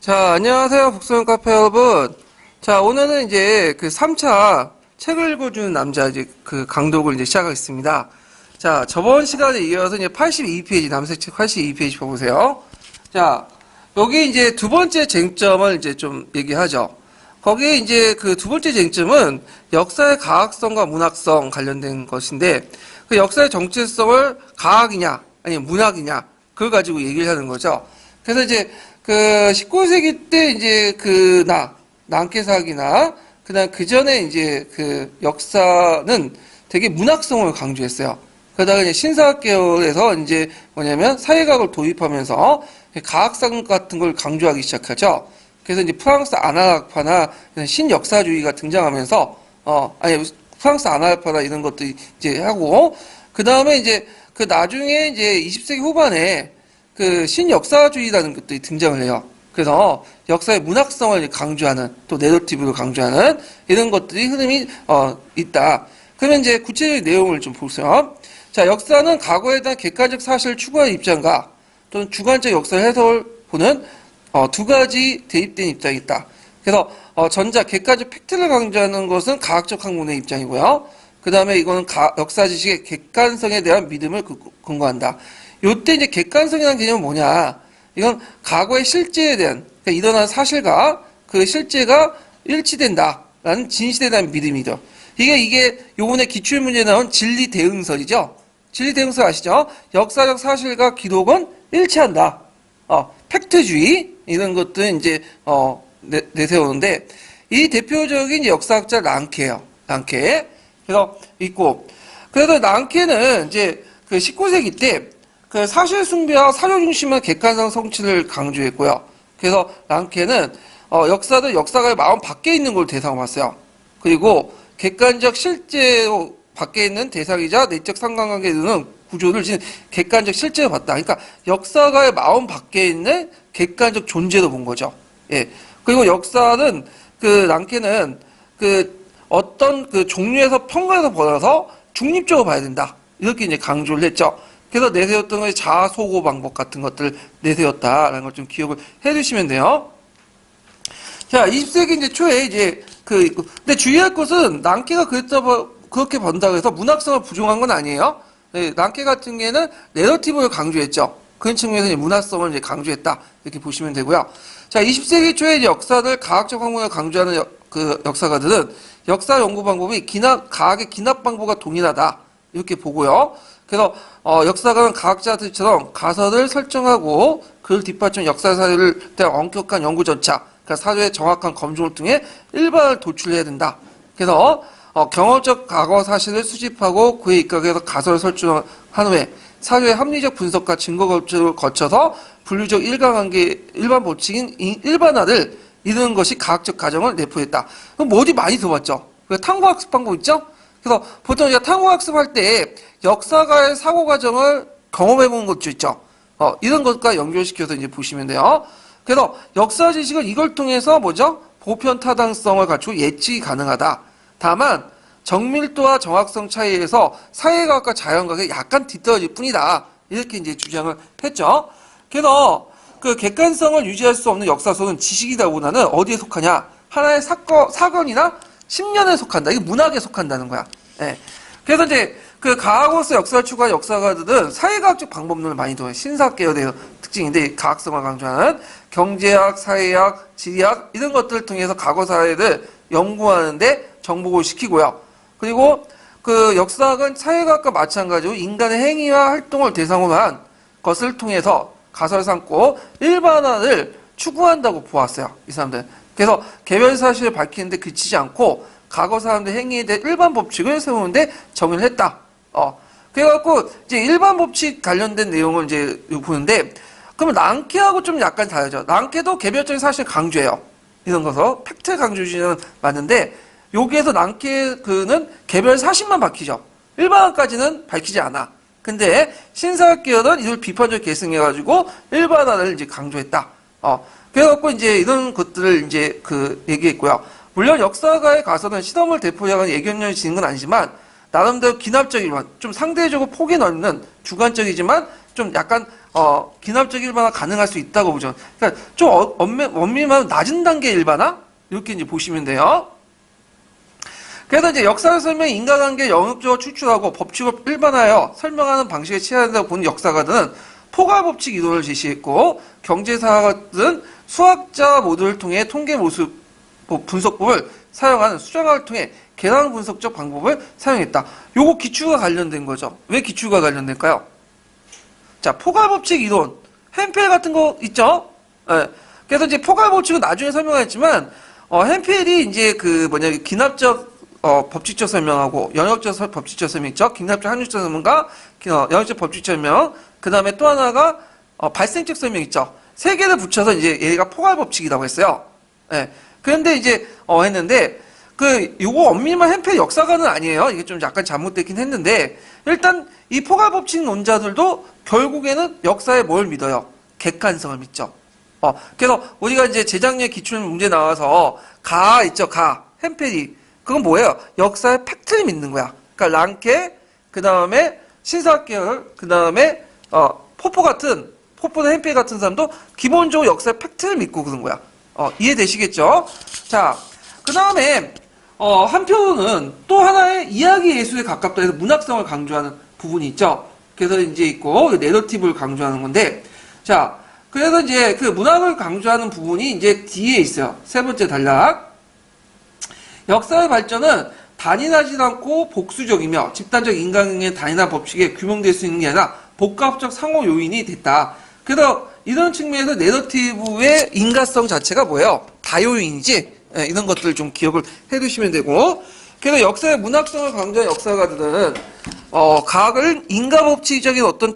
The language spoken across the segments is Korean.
자, 안녕하세요. 북소형 카페 여러분. 자, 오늘은 이제 그 3차 책을 읽어주는 남자 이제 그 강독을 이제 시작하겠습니다. 자, 저번 시간에 이어서 이제 82페이지, 남색 책 82페이지 보세요. 자, 여기 이제 두 번째 쟁점을 이제 좀 얘기하죠. 거기에 이제 그 두 번째 쟁점은 역사의 가학성과 문학성 관련된 것인데, 그 역사의 정체성을 가학이냐, 아니면 문학이냐, 그걸 가지고 얘기를 하는 거죠. 그래서 이제 그 19세기 때 이제 그 난케삭이나 그다음 그 전에 이제 그 역사는 되게 문학성을 강조했어요. 그러다가 이제 신사학 계열에서 이제 뭐냐면 사회학을 도입하면서 가학성 같은 걸 강조하기 시작하죠. 그래서 이제 프랑스 아날학파나 신역사주의가 등장하면서 프랑스 아날학파나 이런 것도 이제 하고 그 다음에 이제 그 나중에 이제 20세기 후반에 그 신역사주의라는 것들이 등장을 해요. 그래서 역사의 문학성을 강조하는 또 내러티브를 강조하는 이런 것들이 흐름이 있다. 그러면 이제 구체적인 내용을 좀 보세요. 자, 역사는 과거에 대한 객관적 사실을 추구하는 입장과 또는 주관적 역사 해석을 보는 두 가지 대입된 입장이 있다. 그래서 전자 객관적 팩트를 강조하는 것은 가학적 학문의 입장이고요. 그 다음에 이거는 역사 지식의 객관성에 대한 믿음을 근거한다. 요때 이제 객관성이라는 개념은 뭐냐? 이건 과거의 실제에 대한, 그러니까 일어난 사실과 그 실제가 일치된다라는 진실에 대한 믿음이죠. 이게 요번에 기출문제에 나온 진리대응설이죠. 진리대응설 아시죠? 역사적 사실과 기록은 일치한다. 팩트주의, 이런 것들 이제, 내세우는데, 이 대표적인 역사학자 랑케예요. 랑케. 그래서 있고, 그래서 랑케는 이제 그 19세기 때 그 사실 숭배와 사료 중심의 객관성 성취를 강조했고요. 그래서 랑케는 역사도 역사가의 마음 밖에 있는 걸 대상으로 봤어요. 그리고 객관적 실제로 밖에 있는 대상이자 내적 상관관계에 이르는 구조를 지닌 객관적 실제로 봤다. 그러니까 역사가의 마음 밖에 있는 객관적 존재로 본 거죠. 예. 그리고 역사는 그 랑케는 그 어떤 그 종류에서 평가에서 벗어나서 중립적으로 봐야 된다. 이렇게 이제 강조를 했죠. 그래서 내세웠던 것이 자아소고 방법 같은 것들을 내세웠다라는 걸 좀 기억을 해 두시면 돼요. 자, 20세기 이제 초에 이제 근데 주의할 것은 랑케가 그렇게 본다고 해서 문학성을 부정한 건 아니에요. 네, 랑케 같은 경우에는 내러티브를 강조했죠. 그런 측면에서 이제 문학성을 이제 강조했다. 이렇게 보시면 되고요. 자, 20세기 초에 이제 역사를 가학적 학문을 강조하는 그 역사가들은 역사 연구 방법이 가학의 기납 방법과 동일하다. 이렇게 보고요. 그래서 역사가는 과학자들처럼 가설을 설정하고 그를 뒷받침 역사 사료를 대한 엄격한 연구 절차, 그러니까 사료의 정확한 검증을 통해 일반을 도출해야 된다. 그래서 경험적 과거 사실을 수집하고 그에 입각해서 가설을 설정한 후에 사료의 합리적 분석과 증거 검증을 거쳐서 분류적 일관관계, 일반 법칙인 일반화를 이루는 것이 과학적 과정을 내포했다. 그럼 뭐 어디 많이 들어봤죠? 탐구학습 방법 있죠? 그래서 보통 우리가 탐구학습할 때 역사가의 사고 과정을 경험해보는 것도 있죠. 이런 것과 연결시켜서 이제 보시면 돼요. 그래서 역사 지식은 이걸 통해서 뭐죠? 보편 타당성을 갖추고 예측이 가능하다. 다만 정밀도와 정확성 차이에서 사회과학과 자연과학이 약간 뒤떨어질 뿐이다. 이렇게 이제 주장을 했죠. 그래서 그 객관성을 유지할 수 없는 역사서는 지식이다보다는 어디에 속하냐? 하나의 사건이나 10년에 속한다. 이게 문학에 속한다는 거야. 예. 그래서 이제 그 가학으로서 역사를 추구한 역사가들은 사회과학적 방법론을 많이 도와요. 신사학 계열의 특징인데 가학성을 강조하는 경제학, 사회학, 지리학 이런 것들을 통해서 과거 사회를 연구하는데 정복을 시키고요. 그리고 그 역사학은 사회과학과 마찬가지로 인간의 행위와 활동을 대상으로 한 것을 통해서 가설 삼고 일반화를 추구한다고 보았어요. 이 사람들. 그래서 개별 사실을 밝히는데 그치지 않고 과거 사람들 행위에 대해 일반 법칙을 세우는데 정의를 했다. 그래갖고 이제 일반 법칙 관련된 내용을 이제 보는데 그러면 랑케하고 좀 약간 다르죠. 랑케도 개별적인 사실을 강조해요. 이런 것을 팩트 강조주의는 맞는데 여기에서 랑케 그는 개별 사실만 밝히죠. 일반화까지는 밝히지 않아. 근데 신사학 계열은 이걸 비판적 계승해가지고 일반화를 이제 강조했다. 그래갖고 이제 이런 것들을 이제 얘기했고요. 물론 역사가의 가설은 시덤을 대표하는 예견론을 지닌 건 아니지만 나름대로 기납적이지만 좀 상대적으로 폭이 넓는 주관적이지만 좀 약간 기납적 일반화 가능할 수 있다고 보죠. 그러니까 좀 원민만 낮은 단계 일반화 이렇게 이제 보시면 돼요. 그래서 이제 역사 설명 인과관계 영역적으로 추출하고 법칙을 일반화하여 설명하는 방식에 취하다고 본 역사가들은 포괄법칙 이론을 제시했고 경제사가들은 수학자 모델을 통해 통계 모습 분석법을 사용하는 수정학을 통해 계산 분석적 방법을 사용했다. 요거 기출과 관련된 거죠. 왜 기출과 관련될까요? 자, 포괄법칙 이론, 햄펠 같은 거 있죠? 예. 그래서 이제 포괄법칙은 나중에 설명하겠지만, 햄펠이 이제 기납적, 법칙적 설명하고, 영역적 법칙적 설명 있죠? 기납적 항력적 설명과, 영역적 법칙적 설명, 그 다음에 또 하나가, 발생적 설명 있죠? 세 개를 붙여서 이제 얘가 포괄법칙이라고 했어요. 예. 그런데 이제, 했는데, 요거 엄밀한 햄펠 역사가는 아니에요. 이게 좀 약간 잘못됐긴 했는데, 일단, 이 포괄법칙 논자들도 결국에는 역사에 뭘 믿어요? 객관성을 믿죠. 그래서 우리가 이제 재작년에 기출 문제 나와서 있죠, 햄펠이. 그건 뭐예요? 역사의 팩트를 믿는 거야. 그러니까 랑케, 그 다음에 신사학계열, 그 다음에 포포는 햄펠 같은 사람도 기본적으로 역사의 팩트를 믿고 그런 거야. 이해되시겠죠? 자, 그 다음에 한편으로는 또 하나의 이야기 예술에 가깝다 해서 문학성을 강조하는 부분이 있죠. 그래서 이제 있고, 내러티브를 강조하는 건데, 자, 그래서 이제 그 문학을 강조하는 부분이 이제 뒤에 있어요. 세 번째 단락. 역사의 발전은 단일하지 않고 복수적이며 집단적 인간의 단일한 법칙에 규명될 수 있는 게 아니라 복합적 상호 요인이 됐다. 그래서 이런 측면에서 내러티브의 인가성 자체가 뭐예요? 다요인이지? 이런 것들을 좀 기억을 해두시면 되고, 그래서 역사의 문학성을 강조한 역사가들은 과학을 인과법칙적인 어떤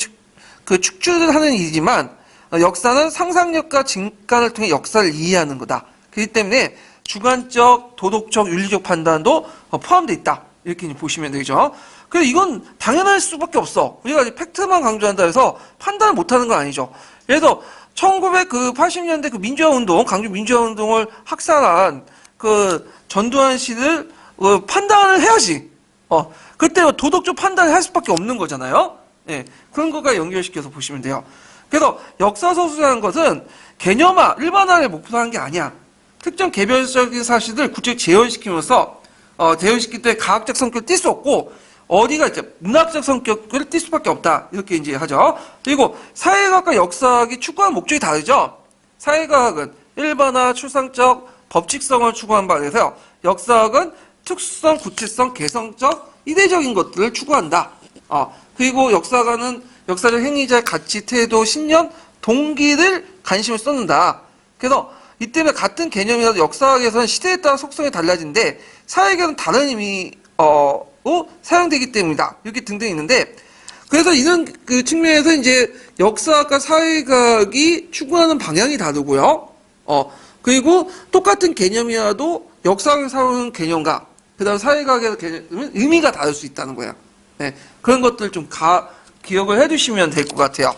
축출을 하는 일이지만 역사는 상상력과 직관을 통해 역사를 이해하는 거다. 그렇기 때문에 주관적, 도덕적, 윤리적 판단도 포함되어 있다. 이렇게 보시면 되죠. 그래서 이건 당연할 수밖에 없어. 우리가 팩트만 강조한다 해서 판단을 못하는 건 아니죠. 그래서 1980년대 민주화운동, 강주 민주화운동을 학살한 전두환 씨를 판단을 해야지. 그때 도덕적 판단을 할 수밖에 없는 거잖아요. 예, 그런 거가 연결시켜서 보시면 돼요. 그래서 역사서술이라는 것은 개념화, 일반화를 목표로 하는 게 아니야. 특정 개별적인 사실을 구체적으로 재현시키면서 재현시킬 때 과학적 성격을 띌 수 없고 어디가 이제 문학적 성격을 띌 수밖에 없다. 이렇게 이제 하죠. 그리고 사회과학과 역사학이 추구하는 목적이 다르죠. 사회과학은 일반화, 추상적, 법칙성을 추구한 바에 대해서 역사학은 특수성, 구체성, 개성적, 이례적인 것들을 추구한다. 그리고 역사가는 역사적 행위자의 가치, 태도, 신념, 동기를 관심을 쏟는다. 그래서 이 때문에 같은 개념이라도 역사학에서는 시대에 따라 속성이 달라지는데 사회계는 다른 의미로 사용되기 때문이다. 이렇게 등등 있는데 그래서 이런 측면에서 이제 역사학과 사회과학이 추구하는 방향이 다르고요. 그리고 똑같은 개념이라도 역사학을 사용하는 개념과 그다음 사회과학의 개념은 의미가 다를 수 있다는 거예요. 네, 그런 것들 좀 기억을 해두시면 될 것 같아요.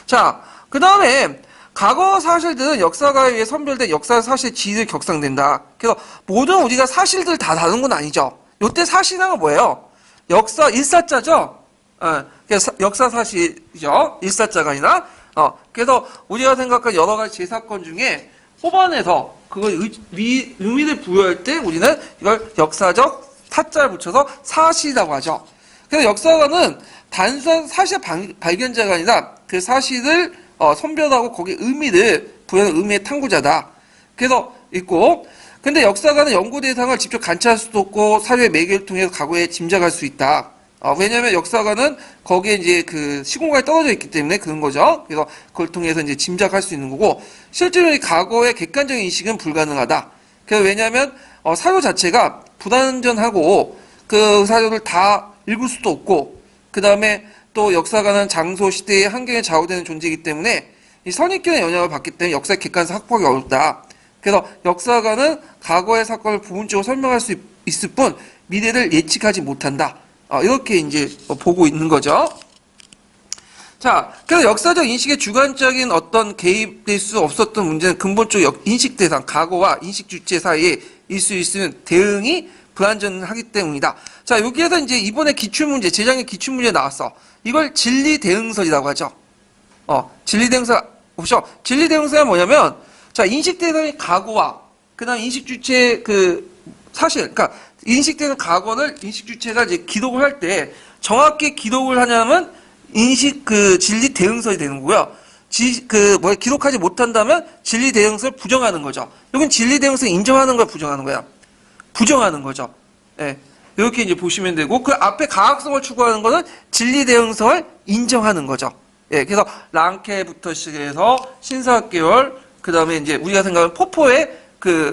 자, 그 다음에 과거 사실들은 역사가에 의해 선별된 역사 사실 지위를 격상된다. 그래서 모든 우리가 사실들 다 다른 건 아니죠. 요때 사실은 뭐예요? 역사 일사자죠. 역사 사실이죠. 일사자가 아니라. 그래서 우리가 생각한 여러 가지 제사건 중에 뽑아내서 그걸 의미를 부여할 때 우리는 이걸 역사적 타자를 붙여서 사실이라고 하죠. 그래서 역사가는 단순한 사실 발견자가 아니라 그 사실을 선별하고 거기에 의미를 부여하는 의미의 탐구자다. 그래서 있고, 근데 역사가는 연구 대상을 직접 관찰할 수도 없고 사료의 매개를 통해서 과거에 짐작할 수 있다. 왜냐하면 역사가는 거기에 이제 시공간에 떨어져 있기 때문에 그런 거죠. 그래서 그걸 통해서 이제 짐작할 수 있는 거고, 실제로 이 과거의 객관적인 인식은 불가능하다. 그래서 왜냐하면 사료 자체가 불완전하고 그 사료를 다 읽을 수도 없고, 그 다음에 또 역사가는 장소, 시대의 환경에 좌우되는 존재이기 때문에 이 선입견의 영향을 받기 때문에 역사의 객관성 확보하기 어렵다. 그래서 역사가는 과거의 사건을 부분적으로 설명할 수 있을 뿐 미래를 예측하지 못한다. 이렇게 이제 보고 있는 거죠. 자, 그래서 역사적 인식의 주관적인 어떤 개입될 수 없었던 문제는 근본적 인식 대상, 과거와 인식 주체 사이에 있을 수 있는 대응이 불완전하기 때문이다. 자, 여기에서 이제 이번에 기출문제, 재작년 기출문제 나왔어. 이걸 진리 대응설이라고 하죠. 진리대응사 보시죠. 진리대응사가 뭐냐면 자 인식대상의 과거와 그다음 인식주체 그 사실 그러니까 인식되는 과거를 인식주체가 이제 기록을 할 때 정확히 기록을 하냐면 인식 그 진리 대응설이 되는 거고요. 기록하지 못한다면 진리 대응설 부정하는 거죠. 여긴 진리 대응설 인정하는 거야, 부정하는 거야. 부정하는 거죠. 예. 이렇게 이제 보시면 되고 그 앞에 가학성을 추구하는 거는 진리 대응설 인정하는 거죠. 예. 그래서 랑케부터 시작해서 신사학계열 그다음에 이제 우리가 생각하는 포포의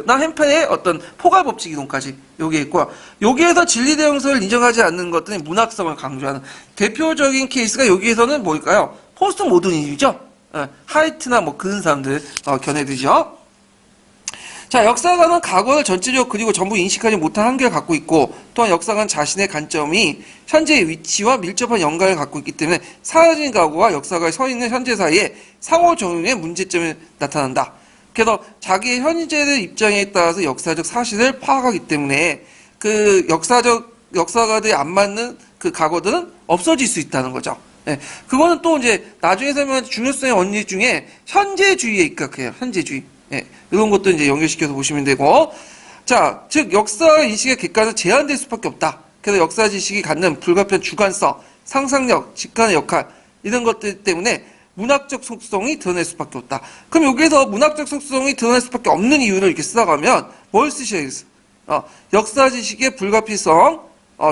나 햄펜의 어떤 포괄 법칙 이론까지 여기에 있고요. 여기에서 진리 대응설을 인정하지 않는 것들은 문학성을 강조하는 대표적인 케이스가 여기에서는 뭘까요? 포스트 모더니즘이죠. 하이트나 뭐 그런 사람들 견해들이죠. 자, 역사가는 과거를 전체적으로 그리고 전부 인식하지 못한 한계를 갖고 있고 또한 역사가는 자신의 관점이 현재의 위치와 밀접한 연관을 갖고 있기 때문에 사라진 과거와 역사가 서 있는 현재 사이에 상호작용의 문제점이 나타난다. 그래서 자기의 현재의 입장에 따라서 역사적 사실을 파악하기 때문에 그 역사가들이 안 맞는 그 과거들은 없어질 수 있다는 거죠. 예, 그거는 또 이제 나중에 설명할 중요성의 원리 중에 현재주의에 입각해요. 현재주의. 예, 이런 것도 이제 연결시켜서 보시면 되고. 자, 즉, 역사 인식의 객관은 제한될 수밖에 없다. 그래서 역사 지식이 갖는 불가피한 주관성, 상상력, 직관의 역할, 이런 것들 때문에 문학적 속성이 드러날 수밖에 없다. 그럼 여기에서 문학적 속성이 드러날 수밖에 없는 이유를 이렇게 쓰다가면 뭘 쓰셔야겠어? 역사 지식의 불가피성,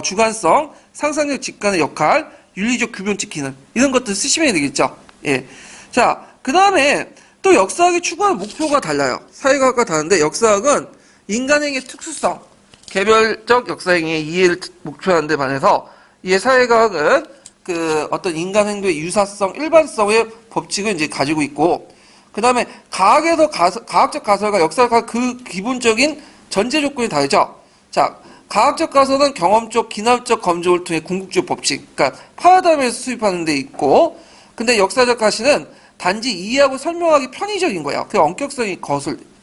주관성, 상상력, 직관의 역할, 윤리적 규범 지키는 이런 것들 쓰시면 되겠죠. 예. 자, 그 다음에 또 역사학이 추구하는 목표가 달라요. 사회과학과 다른데 역사학은 인간행위의 특수성, 개별적 역사행위의 이해를 목표하는 데 반해서 이 사회과학은 그 어떤 인간 행동의 유사성, 일반성의 법칙을 이제 가지고 있고, 그 다음에 과학적 가설과 역사가 그 기본적인 전제 조건이 다르죠. 자, 과학적 가설은 경험적, 기납적 검증을 통해 궁극적 법칙, 그러니까 파라다임에서 수입하는 데 있고, 근데 역사적 가시는 단지 이해하고 설명하기 편의적인 거예요. 그 엄격성이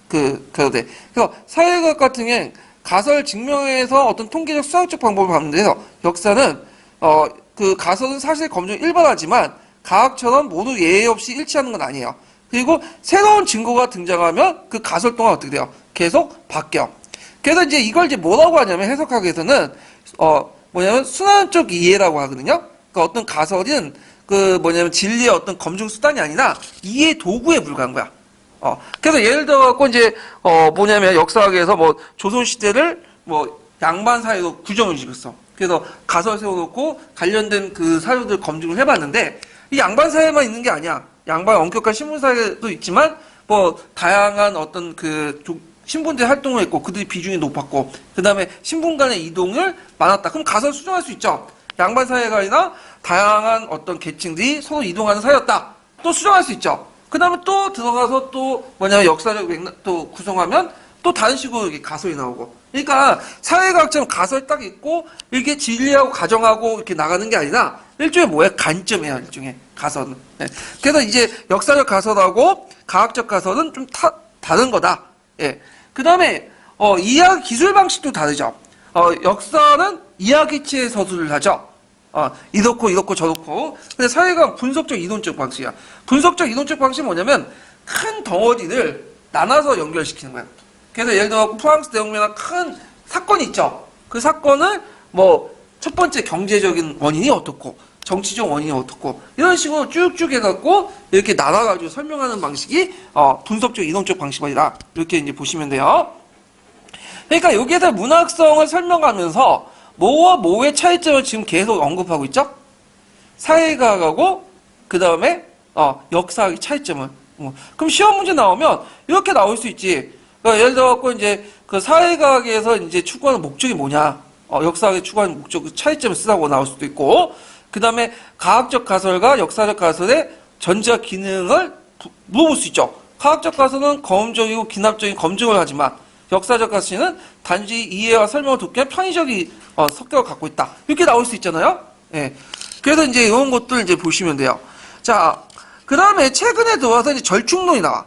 그래서 사회과학 같은 경우는 가설 증명에서 어떤 통계적 수학적 방법을 받는데요. 역사는 그 가설은 사실 검증이 일반하지만 과학처럼 모두 예외 없이 일치하는 건 아니에요. 그리고 새로운 증거가 등장하면 그 가설 동안 어떻게 돼요? 계속 바뀌어. 그래서 이제 이걸 이제 뭐라고 하냐면 해석학에서는 뭐냐면 순환적 이해라고 하거든요. 그러니까 어떤 가설은 진리의 어떤 검증 수단이 아니라 이해 도구에 불과한 거야. 그래서 예를 들어갖고 이제 역사학에서 뭐 조선 시대를 뭐 양반 사회로 규정을 지었어. 그래서 가설 세워놓고 관련된 그 사료들 검증을 해봤는데 이 양반 사회만 있는 게 아니야. 양반 엄격한 신분 사회도 있지만 뭐 다양한 어떤 신분들이 활동을 했고 그들이 비중이 높았고 그 다음에 신분 간의 이동을 많았다. 그럼 가설 수정할 수 있죠. 양반 사회가 아니라 다양한 어떤 계층들이 서로 이동하는 사회였다. 또 수정할 수 있죠. 그 다음에 또 들어가서 역사적 맥락 또 구성하면 또 다른 식으로 이렇게 가설이 나오고. 그러니까 사회과학처럼 가설 딱 있고 이렇게 진리하고 가정하고 이렇게 나가는 게 아니라 일종의 뭐야? 관점이에요. 일종의 가설은. 네. 그래서 이제 역사적 가설하고 과학적 가설은 좀 다른 거다. 예. 그 다음에 이야기 기술 방식도 다르죠. 역사는 이야기체의 서술을 하죠. 이렇고 저렇고. 근데 사회과학 분석적 이론적 방식이야. 분석적 이론적 방식은 뭐냐면 큰 덩어리를 나눠서 연결시키는 거야. 그래서 예를 들어 프랑스 대혁명이나 큰 사건이 있죠. 그 사건을 첫 번째 경제적인 원인이 어떻고 정치적 원인이 어떻고 이런 식으로 쭉쭉 해갖고 이렇게 나눠가지고 설명하는 방식이 분석적 이론적 방식이다. 이렇게 이제 보시면 돼요. 그러니까 여기에서 문학성을 설명하면서 뭐와 뭐의 차이점을 지금 계속 언급하고 있죠. 사회과학하고 그 다음에 역사학의 차이점을. 그럼 시험 문제 나오면 이렇게 나올 수 있지. 그러니까 예를 들어갖고 이제 그 사회과학에서 이제 추구하는 목적이 뭐냐, 역사학에 추구하는 목적 차이점을 쓰라고 나올 수도 있고, 그 다음에 과학적 가설과 역사적 가설의 전제와 기능을 물어볼 수 있죠. 과학적 가설은 경험적이고 기납적인 검증을 하지만 역사적 가설은 단지 이해와 설명을 돕기 위한 편의적인 성격을 갖고 있다. 이렇게 나올 수 있잖아요. 예. 그래서 이제 이런 것들 이제 보시면 돼요. 자, 그 다음에 최근에 들어와서 이제 절충론이 나와.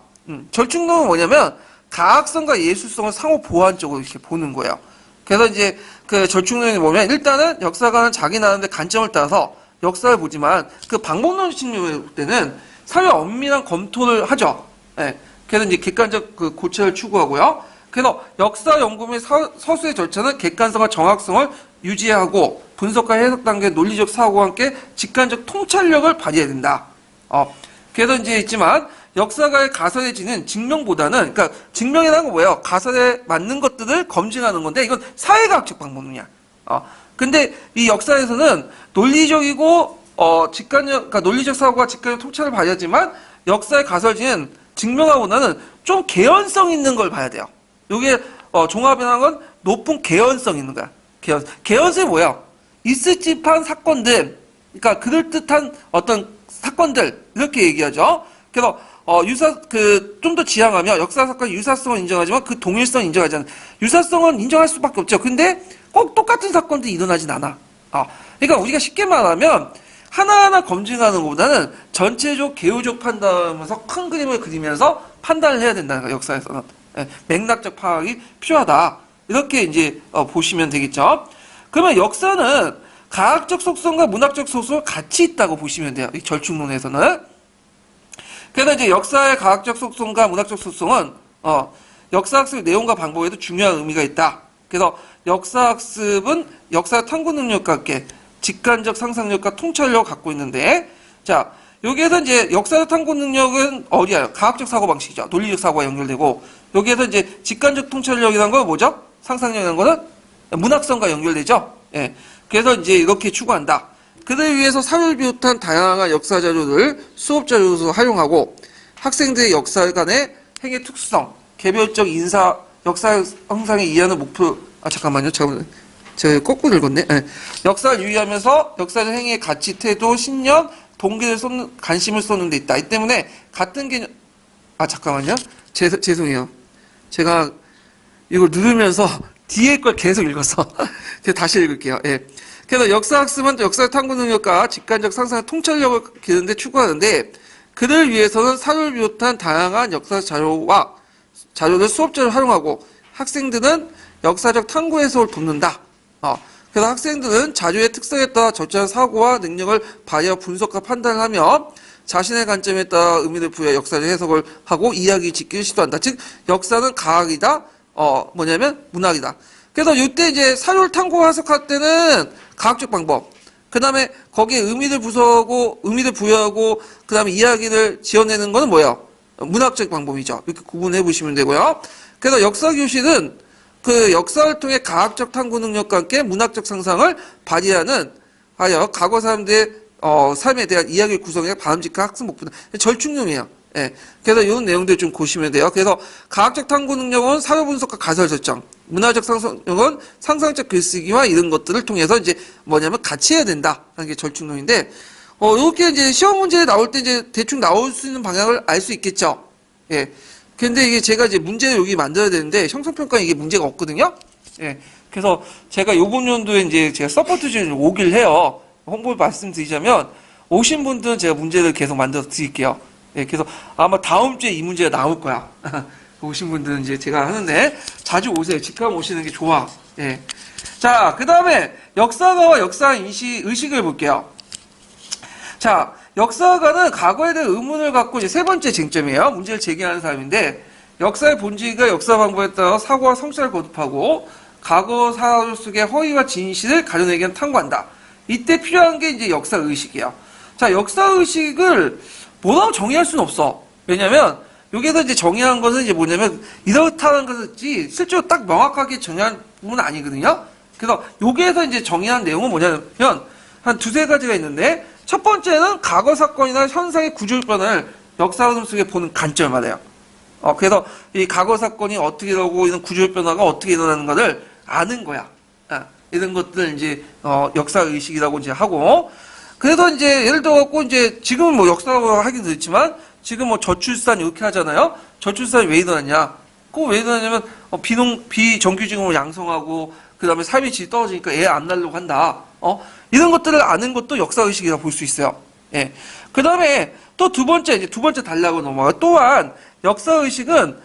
절충론은 뭐냐면 가학성과 예술성을 상호 보완적으로 이렇게 보는 거예요. 그래서 이제 그 절충론이 뭐냐면 일단은 역사가는 자기 나름의 관점을 따라서 역사를 보지만 그 방법론식 때는 사회 엄밀한 검토를 하죠. 예. 그래서 이제 객관적 그 고찰을 추구하고요. 그래서 역사 연구 및 서술의 절차는 객관성과 정확성을 유지하고 분석과 해석 단계 논리적 사고와 함께 직관적 통찰력을 발휘해야 된다. 그래서 이제 있지만 역사가의 가설에 지는 증명보다는, 그러니까 증명이라는 건 뭐예요? 가설에 맞는 것들을 검증하는 건데 이건 사회과학적 방법이냐. 근데 이 역사에서는 논리적이고 그러니까 논리적 사고와 직관적 통찰을 발휘하지만 역사의 가설지는 증명하고나는 좀 개연성 있는 걸 봐야 돼요. 이게 종합이라는 건 높은 개연성 있는 거야. 개연성이 뭐야? 있을 법한 사건들, 그러니까 그럴듯한 어떤 사건들 이렇게 얘기하죠. 그래서 좀 더 지향하면 역사 사건의 유사성을 인정하지만 그 동일성을 인정하지 않는, 유사성은 인정할 수밖에 없죠. 근데 꼭 똑같은 사건들이 일어나진 않아. 그러니까 우리가 쉽게 말하면 하나하나 검증하는 것보다는 전체적 개요적 판단하면서 큰 그림을 그리면서 판단을 해야 된다는 거예요. 역사에서는 맥락적 파악이 필요하다. 이렇게 이제 보시면 되겠죠. 그러면 역사는 가학적 속성과 문학적 속성이 같이 있다고 보시면 돼요. 이 절충론에서는. 그래서 이제 역사의 가학적 속성과 문학적 속성은 역사학습의 내용과 방법에도 중요한 의미가 있다. 그래서 역사학습은 역사 탐구 능력과 함께 직관적 상상력과 통찰력을 갖고 있는데, 자, 여기에서 이제 역사적 탐구 능력은 어디야? 가학적 사고 방식이죠. 논리적 사고와 연결되고, 여기에서 이제 직관적 통찰력이라는 건 뭐죠? 상상력이라는 거는 문학성과 연결되죠. 예. 그래서 이제 이렇게 추구한다. 그들 위해서 사료를 비롯한 다양한 역사 자료를 수업 자료로 활용하고 학생들의 역사 간의 행의 특수성, 개별적 인사, 역사 형상을 이해하는 목표. 잠깐만요. 제가 거꾸로 읽었네. 네. 역사를 유의하면서 역사적 행위의 가치, 태도, 신념, 동기를 관심을 쏟는 데 있다. 이 때문에 같은 개념. 잠깐만요. 죄송해요. 제가 이걸 누르면서 뒤에 걸 계속 읽었어. 제가 다시 읽을게요. 예. 그래서 역사학습은 역사 탐구 능력과 직관적 상상의 통찰력을 기르는데 추구하는데, 그를 위해서는 사료를 비롯한 다양한 역사 자료를 수업자로 활용하고 학생들은 역사적 탐구 해석을 돕는다. 그래서 학생들은 자료의 특성에 따라 적절한 사고와 능력을 발휘하여 분석과 판단을 하며 자신의 관점에 따라 의미를 부여 역사적 해석을 하고 이야기 짓기를 시도한다. 즉 역사는 가학이다. 뭐냐면 문학이다. 그래서 이때 이제 사료를 탐구 해석할 때는 가학적 방법, 그 다음에 거기에 의미를 부여하고 그 다음에 이야기를 지어내는 거는 뭐예요? 문학적 방법이죠. 이렇게 구분해 보시면 되고요. 그래서 역사교실은 그 역사를 통해 가학적 탐구 능력과 함께 문학적 상상을 발휘하여 과거 사람들의 삶에 대한 이야기를 구성해 바람직한 학습 목표다. 절충론이에요. 예. 그래서 이런 내용들 좀 보시면 돼요. 그래서 가학적 탐구 능력은 사료 분석과 가설 설정, 문화적 상상력은 상상적 글쓰기와 이런 것들을 통해서 이제 뭐냐면 같이 해야 된다 하는 게 절충론인데, 이렇게 이제 시험 문제에 나올 때 이제 대충 나올 수 있는 방향을 알 수 있겠죠. 예. 근데 이게 제가 이제 문제를 여기 만들어야 되는데 형성평가에 이게 문제가 없거든요. 예. 그래서 제가 요번 연도에 이제 제가 서포트를 오길 해요. 홍보를 말씀드리자면 오신 분들은 제가 문제를 계속 만들어 드릴게요. 예. 그래서 아마 다음 주에 이 문제가 나올 거야. 오신 분들은 이제 제가 하는데 자주 오세요. 직감 오시는 게 좋아. 예. 자, 그 다음에 역사가와 역사 의식을 볼게요. 자, 역사가는 과거에 대한 의문을 갖고 이제 세 번째 쟁점이에요. 문제를 제기하는 사람인데, 역사의 본질과 역사 방법에 따라 사고와 성찰을 거듭하고 과거 사료 속의 허위와 진실을 가려내기 위한 탐구한다. 이때 필요한 게 이제 역사 의식이에요. 자, 역사 의식을 뭐라고 정의할 수는 없어. 왜냐면 여기에서 이제 정의한 것은 이제 뭐냐면 이렇다는 것이지 실제로 딱 명확하게 정의한 부분은 아니거든요. 그래서 여기에서 이제 정의한 내용은 뭐냐면 한 두세 가지가 있는데, 첫 번째는 과거 사건이나 현상의 구조 변화를 역사 흐름 속에 보는 관점을 말해요. 그래서 이 과거 사건이 어떻게 일어나고 이런 구조 변화가 어떻게 일어나는 것을 아는 거야. 이런 것들 이제 역사 의식이라고 이제 하고, 그래서 이제 예를 들어 갖고 이제 지금은 뭐 역사라고 하긴 그렇지만 지금 뭐 저출산 이렇게 하잖아요. 저출산이 왜 일어났냐? 그거 왜 일어나냐면 비정규직으로 양성하고 그 다음에 삶의 질이 떨어지니까 애 안 낳으려고 한다. 이런 것들을 아는 것도 역사의식이라고 볼 수 있어요. 예. 그 다음에 또 두 번째 달라고 넘어가요. 또한 역사의식은,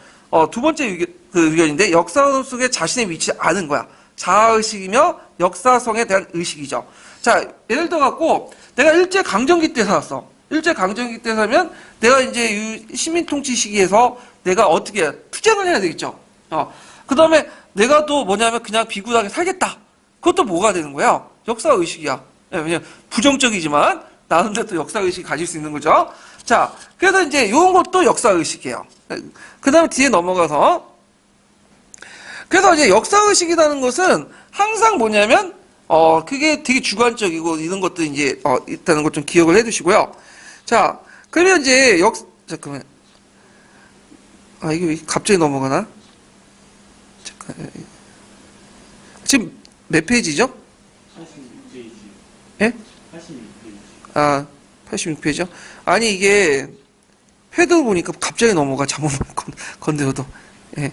두 번째 의견인데, 역사 속에 자신의 위치를 아는 거야. 자아의식이며 역사성에 대한 의식이죠. 자, 예를 들어갖고, 내가 일제강점기 때 살았어. 일제 강점기 때 살면 내가 이제 이 시민 통치 시기에서 내가 어떻게 투쟁을 해야 되겠죠. 그 다음에 내가 또 뭐냐면 그냥 비굴하게 살겠다. 그것도 뭐가 되는 거야? 역사 의식이야. 그냥 부정적이지만 나름대로 또 역사 의식 가질 수 있는 거죠. 자, 그래서 이제 이런 것도 역사 의식이에요. 그 다음에 뒤에 넘어가서 그래서 이제 역사 의식이라는 것은 항상 뭐냐면 그게 되게 주관적이고 이런 것도 이제 있다는 것 좀 기억을 해두시고요. 자, 그러면 이제 잠깐만. 이게 왜 갑자기 넘어가나? 잠깐. 지금 몇 페이지죠? 86페이지. 예? 86페이지. 86페이지요? 아니, 이게, 회도 보니까 갑자기 넘어가, 잘못 건드려도. 예.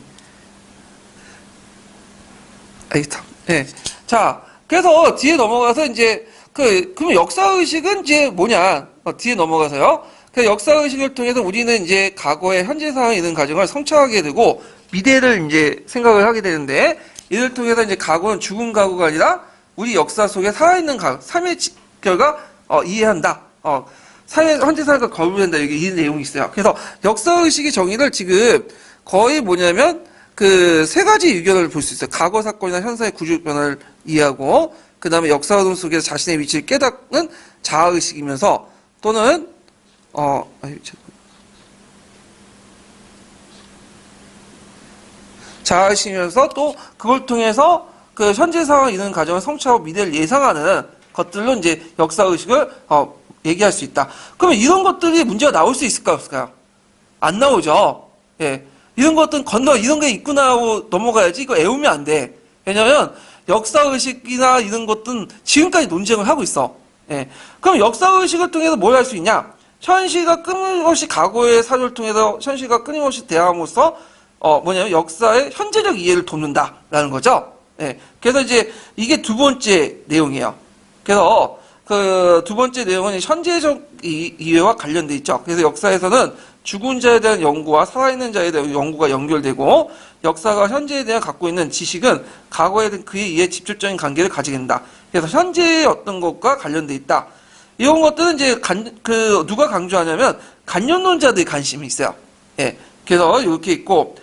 예. 자, 그래서 뒤에 넘어가서 이제, 그러면 역사의식은 이제 뭐냐? 뒤에 넘어가서요. 그 역사의식을 통해서 우리는 이제 과거의 현재 상황에 있는 과정을 성찰하게 되고, 미래를 이제 생각을 하게 되는데, 이를 통해서 이제 과거는 죽은 과거가 아니라, 우리 역사 속에 살아있는 삶의 결과, 이해한다. 삶의 현재 상황과 거부된다. 여기 이 내용이 있어요. 그래서 역사의식의 정의를 지금 거의 뭐냐면, 세 가지 의견을 볼 수 있어요. 과거 사건이나 현상의 구조 변화를 이해하고, 그 다음에 역사 흐름 속에서 자신의 위치를 깨닫는 자아의식이면서, 또는, 자아의식이면서 또 그걸 통해서 그 현재 상황에 있는 과정을 성취하고 미래를 예상하는 것들로 이제 역사의식을, 얘기할 수 있다. 그러면 이런 것들이 문제가 나올 수 있을까요? 없을까요? 안 나오죠. 예. 이런 것들은 이런 게 있구나 하고 넘어가야지. 이거 애우면 안 돼. 왜냐면, 역사의식이나 이런 것들은 지금까지 논쟁을 하고 있어. 예. 그럼 역사의식을 통해서 뭘 할 수 있냐? 현실과 끊임없이 과거의 사료를 통해서 현실과 끊임없이 대화함으로써, 뭐냐면 역사의 현재적 이해를 돕는다라는 거죠. 예. 그래서 이제 이게 두 번째 내용이에요. 그래서 두 번째 내용은 현재적 이해와 관련돼 있죠. 그래서 역사에서는 죽은 자에 대한 연구와 살아있는 자에 대한 연구가 연결되고 역사가 현재에 대한 갖고 있는 지식은 과거에 대한 그에 의해 직접적인 관계를 가지게 된다. 그래서 현재의 어떤 것과 관련돼 있다. 이런 것들은 이제 누가 강조하냐면 간연론자들의 관심이 있어요. 예. 그래서 이렇게 있고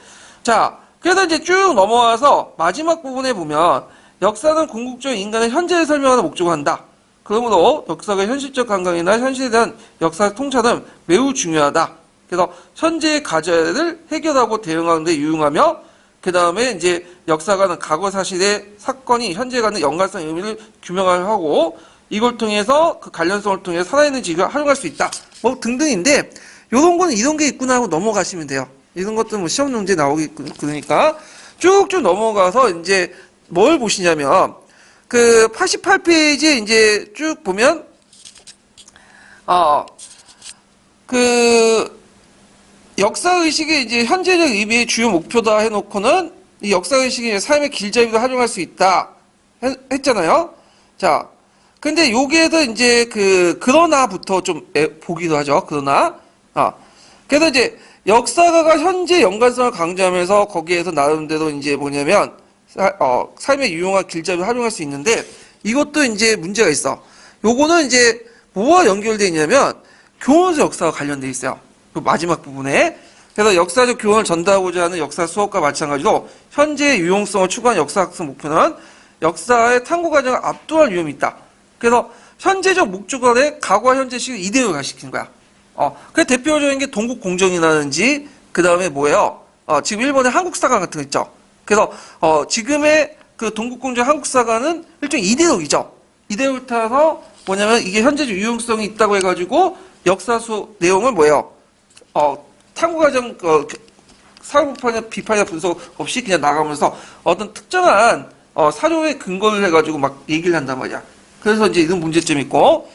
자, 그래서 이제 쭉 넘어와서 마지막 부분에 보면 역사는 궁극적인 인간의 현재를 설명하는 목적을 한다. 그러므로 역사의 현실적 감각이나 현실에 대한 역사 통찰은 매우 중요하다. 그래서 현재의 과제를 해결하고 대응하는 데 유용하며 그 다음에 이제 역사가는 과거 사실의 사건이 현재에 갖는 연관성 의미를 규명하고 이걸 통해서 그 관련성을 통해 살아있는 지식을 활용할 수 있다. 뭐 등등인데 요런 거는 이런 게 있구나 하고 넘어가시면 돼요. 이런 것들은 뭐 시험 문제 나오기 그러니까 쭉쭉 넘어가서 이제 뭘 보시냐면 88페이지에 이제 쭉 보면, 역사의식이 이제 현재적 의미의 주요 목표다 해놓고는 이 역사의식이 삶의 길잡이도 활용할 수 있다. 했잖아요. 자, 근데 여기에도 이제 그러나부터 좀 보기도 하죠. 그러나. 그래서 이제 역사가가 현재 연관성을 강조하면서 거기에서 나름대로 이제 뭐냐면, 삶의 유용한 길잡이를 활용할 수 있는데 이것도 이제 문제가 있어. 요거는 이제 뭐와 연결되어 있냐면 교훈서 역사와 관련되어 있어요. 그 마지막 부분에. 그래서 역사적 교훈을 전달하고자 하는 역사 수업과 마찬가지로 현재의 유용성을 추구하는 역사학습 목표는 역사의 탐구 과정을 압도할 위험이 있다. 그래서 현재적 목적어의 과거와 현재식을 이대로 가시키는 거야. 그 대표적인 게 동국공정이라든지 그 다음에 뭐예요? 지금 일본의 한국사관 같은 거 있죠. 그래서 지금의 그 동국공정 한국사관은 일종의 이데올로기죠. 이데올로기 타서 뭐냐면 이게 현재적 유용성이 있다고 해가지고 역사수 내용을 뭐예요? 탐구과정 사고판이나 비판이나 분석 없이 그냥 나가면서 어떤 특정한 사료에 근거를 해가지고 막 얘기를 한단 말이야. 그래서 이제 이런 문제점이 있고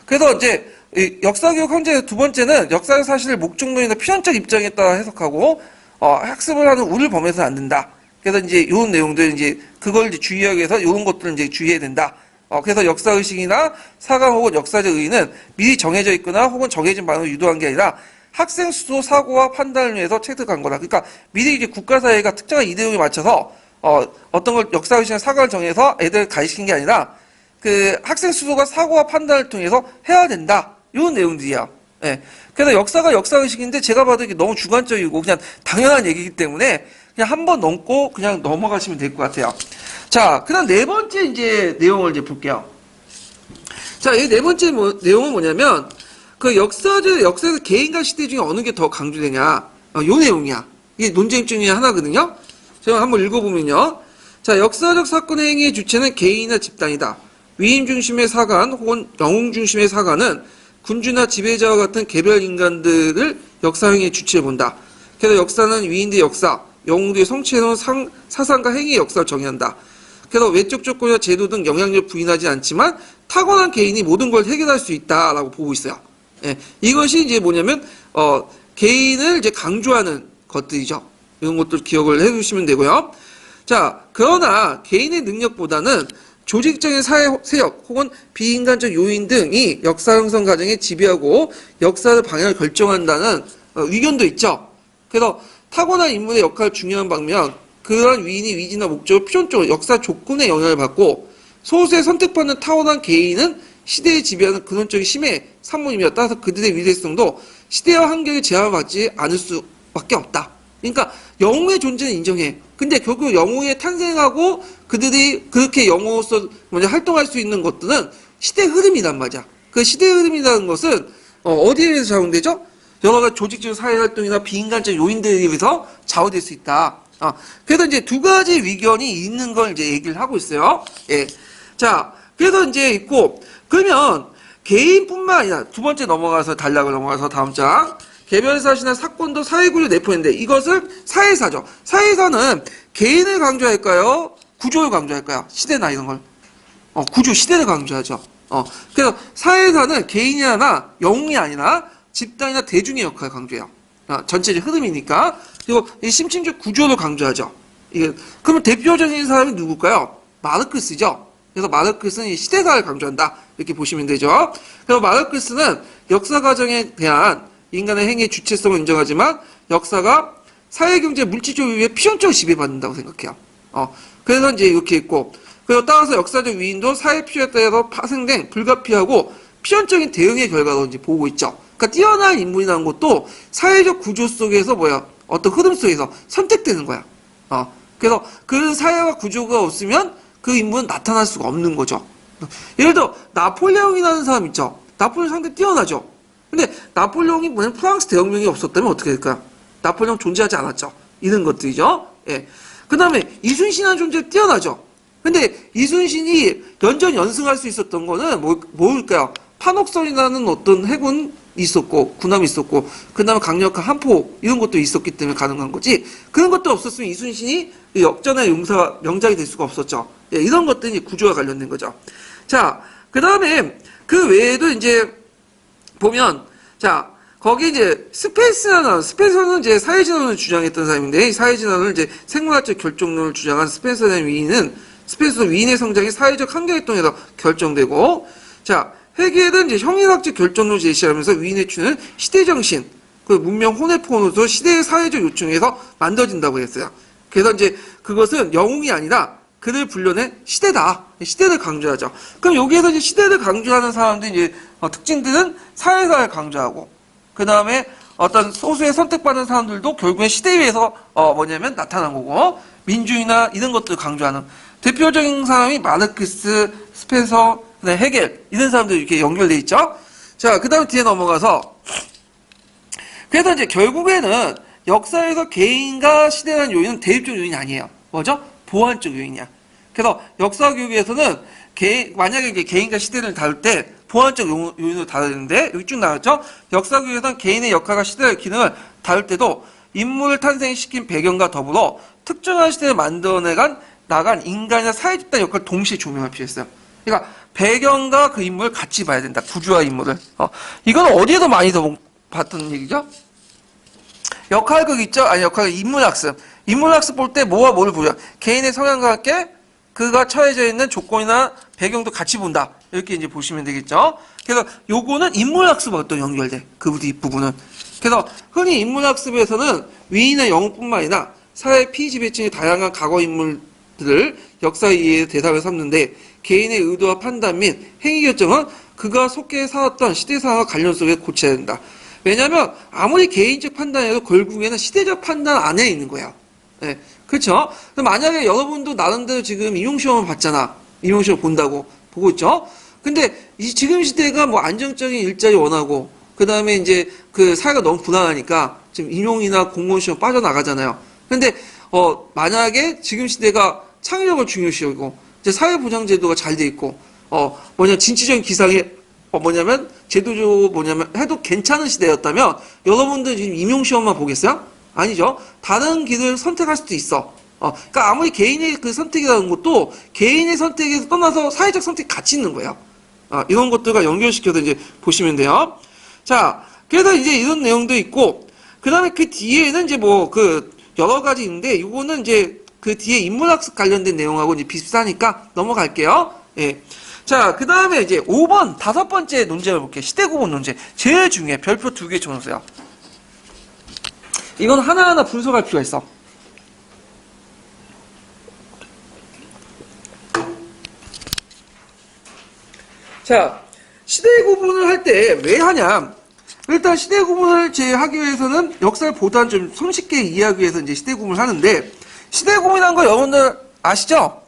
그래서 이제 역사교육 현재 두 번째는 역사의 사실을 목적론이나 필연적 입장에 따라 해석하고 학습을 하는 우를 범해서는 안 된다. 그래서 이제 이런 내용들 이제 그걸 이제 주의하기 위해서 이런 것들을 이제 주의해야 된다. 그래서 역사의식이나 사강 혹은 역사적 의의는 미리 정해져 있거나 혹은 정해진 방향으로 유도한 게 아니라 학생 수도 사고와 판단을 위해서 체득한 거다. 그러니까 미리 이제 국가사회가 특정한 이데올로기에 맞춰서 어떤 걸 역사의식이나 사강을 정해서 애들 가르치는 게 아니라 그 학생 수도가 사고와 판단을 통해서 해야 된다. 이런 내용들이야. 예. 그래서 역사가 역사의식인데 제가 봐도 이게 너무 주관적이고 그냥 당연한 얘기이기 때문에 그냥 한번 넘고 그냥 넘어가시면 될 것 같아요. 자, 그다음 네 번째 이제 내용을 이제 볼게요. 자, 이 네 번째 내용은 뭐냐면 그 역사에서 개인과 시대 중에 어느 게 더 강조되냐, 요 내용이야. 이게 논쟁 중에 하나거든요. 제가 한번 읽어보면요. 자, 역사적 사건의 행위의 주체는 개인이나 집단이다. 위임 중심의 사관 혹은 영웅 중심의 사관은 군주나 지배자와 같은 개별 인간들을 역사 행위의 주체로 본다. 그래서 역사는 위인들의 역사, 영웅들이 성취해놓은 사상과 행위의 역사를 정의한다. 그래서 외적 조건이나 제도 등 영향력을 부인하지 않지만 타고난 개인이 모든 걸 해결할 수 있다라고 보고 있어요. 예, 이것이 이제 뭐냐면 개인을 이제 강조하는 것들이죠. 이런 것들 기억을 해두시면 되고요. 자, 그러나 개인의 능력보다는 조직적인 사회 세력 혹은 비인간적 요인 등이 역사 형성 과정에 지배하고 역사의 방향을 결정한다는 의견도 있죠. 그래서 타고난 인물의 역할을 중요한 반면 그러한 위인이 위치나 목적을 필연적으로 역사 조건에 영향을 받고 소수의 선택받는 타고난 개인은 시대에 지배하는 근원적인 힘의 산물이며 따라서 그들의 위대성도 시대와 환경에 제한을 받지 않을 수밖에 없다. 그러니까 영웅의 존재는 인정해. 근데 결국 영웅의 탄생하고 그들이 그렇게 영웅으로서 먼저 활동할 수 있는 것들은 시대 흐름이란 말이야. 그 시대 흐름이라는 것은 어디에 의해서 작용되죠? 여러 가지 조직적 사회 활동이나 비인간적 요인들에 의해서 좌우될 수 있다. 그래서 이제 두 가지 위견이 있는 걸 이제 얘기를 하고 있어요. 예. 자, 그래서 이제 있고, 그러면 개인뿐만 아니라 두 번째 단락을 넘어가서 다음 장. 개별사시나 사건도 사회구조 내포인데 이것을 사회사죠. 사회사는 개인을 강조할까요? 구조를 강조할까요? 시대나 이런 걸. 구조, 시대를 강조하죠. 그래서 사회사는 개인이나 영웅이 아니라 집단이나 대중의 역할을 강조해요. 전체적 흐름이니까. 그리고 이 심층적 구조를 강조하죠. 그러면 대표적인 사람이 누굴까요? 마르크스죠. 그래서 마르크스는 이 시대사를 강조한다. 이렇게 보시면 되죠. 그래서 마르크스는 역사 과정에 대한 인간의 행위의 주체성을 인정하지만 역사가 사회경제 물질적 이유에 필연적으로 지배받는다고 생각해요. 그래서 이제 이렇게 있고, 그리고 따라서 역사적 위인도 사회 필요에 따라서 파생된 불가피하고 필연적인 대응의 결과로 이제 보고 있죠. 그러니까 뛰어난 인물이라는 것도 사회적 구조 속에서 어떤 흐름 속에서 선택되는 거야. 그래서 그 사회와 구조가 없으면 그 인물은 나타날 수가 없는 거죠. 예를 들어 나폴레옹이라는 사람 있죠. 나폴레옹 상당히 뛰어나죠. 근데 나폴레옹이 뭐냐면 프랑스 대혁명이 없었다면 어떻게 될까요? 나폴레옹 존재하지 않았죠. 이런 것들이죠. 예. 그 다음에 이순신이라는 존재 뛰어나죠. 근데 이순신이 연승할 수 있었던 거는 뭘까요? 판옥선이라는 어떤 해군이 있었고, 군함이 있었고, 그 다음에 강력한 한포, 이런 것도 있었기 때문에 가능한 거지. 그런 것도 없었으면 이순신이 역전의 명장이 될 수가 없었죠. 예, 이런 것들이 구조와 관련된 거죠. 자, 그 다음에 그 외에도 이제 보면, 자, 거기 이제 스펜서는 이제 사회진화론을 주장했던 사람인데, 이 사회진화론을 이제 생물학적 결정론을 주장한 스펜서라는 위인은, 스펜서 위인의 성장이 사회적 환경에 통해서 결정되고, 자, 헤겔은 이제 형이학적 결정론을 제시하면서 위인의 추는 시대정신, 그 문명 혼외폰으로서 시대의 사회적 요청에서 만들어진다고 했어요. 그래서 이제 그것은 영웅이 아니라 그를 불러낸 시대다. 시대를 강조하죠. 그럼 여기에서 이제 시대를 강조하는 사람들 이제 특징들은 사회사를 강조하고, 그 다음에 어떤 소수의 선택받는 사람들도 결국엔 시대에 의해서 뭐냐면 나타난 거고, 민주주의나 이런 것들을 강조하는 대표적인 사람이 마르크스, 스펜서, 헤겔 이런 사람들이 이렇게 연결돼 있죠. 자, 그 다음에 뒤에 넘어가서 그래서 이제 결국에는 역사에서 개인과 시대라는 요인은 대립적 요인이 아니에요. 뭐죠? 보완적 요인이야. 그래서 역사 교육에서는 만약에 이제 개인과 시대를 다룰 때 보완적 요인으로 다루는데 여기 쭉 나왔죠. 역사 교육에서는 개인의 역할과 시대의 기능을 다룰 때도 인물을 탄생시킨 배경과 더불어 특정한 시대를 나간 인간이나 사회 집단 역할을 동시에 조명할 필요가 있어요. 그러니까 배경과 그 인물을 같이 봐야 된다. 구조와 인물을. 이건 어디에도 많이 더 봤던 얘기죠? 역할극 있죠? 아니, 인물학습. 인물학습 볼 때 뭐와 뭐를 보죠? 개인의 성향과 함께 그가 처해져 있는 조건이나 배경도 같이 본다. 이렇게 이제 보시면 되겠죠? 그래서 요거는 인물학습과 또 연결돼. 그 뒷부분은. 그래서 흔히 인물학습에서는 위인의 영웅뿐만 아니라 사회 피지배층의 다양한 과거 인물들을 역사의 이해의 대상을 삼는데 개인의 의도와 판단 및 행위 결정은 그가 속해 살았던 시대 상황과 관련 속에 고쳐야 된다. 왜냐면 아무리 개인적 판단해도 결국에는 시대적 판단 안에 있는 거예요. 예, 그렇죠? 만약에 여러분도 나름대로 지금 임용시험을 봤잖아. 임용시험 본다고 보고 있죠? 근데 이 지금 시대가 뭐 안정적인 일자리 원하고 그 다음에 이제 그 사회가 너무 불안하니까 지금 임용이나 공무원 시험 빠져나가잖아요. 근데 만약에 지금 시대가 창의력을 중요시하고 이제 사회보장제도가 잘 돼 있고 진취적인 기상이 뭐냐면 제도적으로 뭐냐면 해도 괜찮은 시대였다면 여러분들 지금 임용시험만 보겠어요? 아니죠. 다른 길을 선택할 수도 있어. 그러니까 아무리 개인의 그 선택이라는 것도 개인의 선택에서 떠나서 사회적 선택이 같이 있는 거예요. 이런 것들과 연결시켜서 이제 보시면 돼요. 자, 그래서 이제 이런 내용도 있고, 그 다음에 그 뒤에는 이제 뭐 그 여러 가지 있는데, 이거는 이제 그 뒤에 인문학습 관련된 내용하고 이제 비슷하니까 넘어갈게요. 예. 자, 그 다음에 이제 5번, 5번째 논제를 볼게요. 시대구분 논제. 제일 중요해. 별표 2개 쳐놓으세요. 이건 하나하나 분석할 필요가 있어. 자, 시대 구분을 할 때 왜 하냐? 일단 시대 구분을 하기 위해서는 역사를 보다 좀 손쉽게 이해하기 위해서 이제 시대 구분을 하는데, 시대 구분이라는 거 여러분들 아시죠?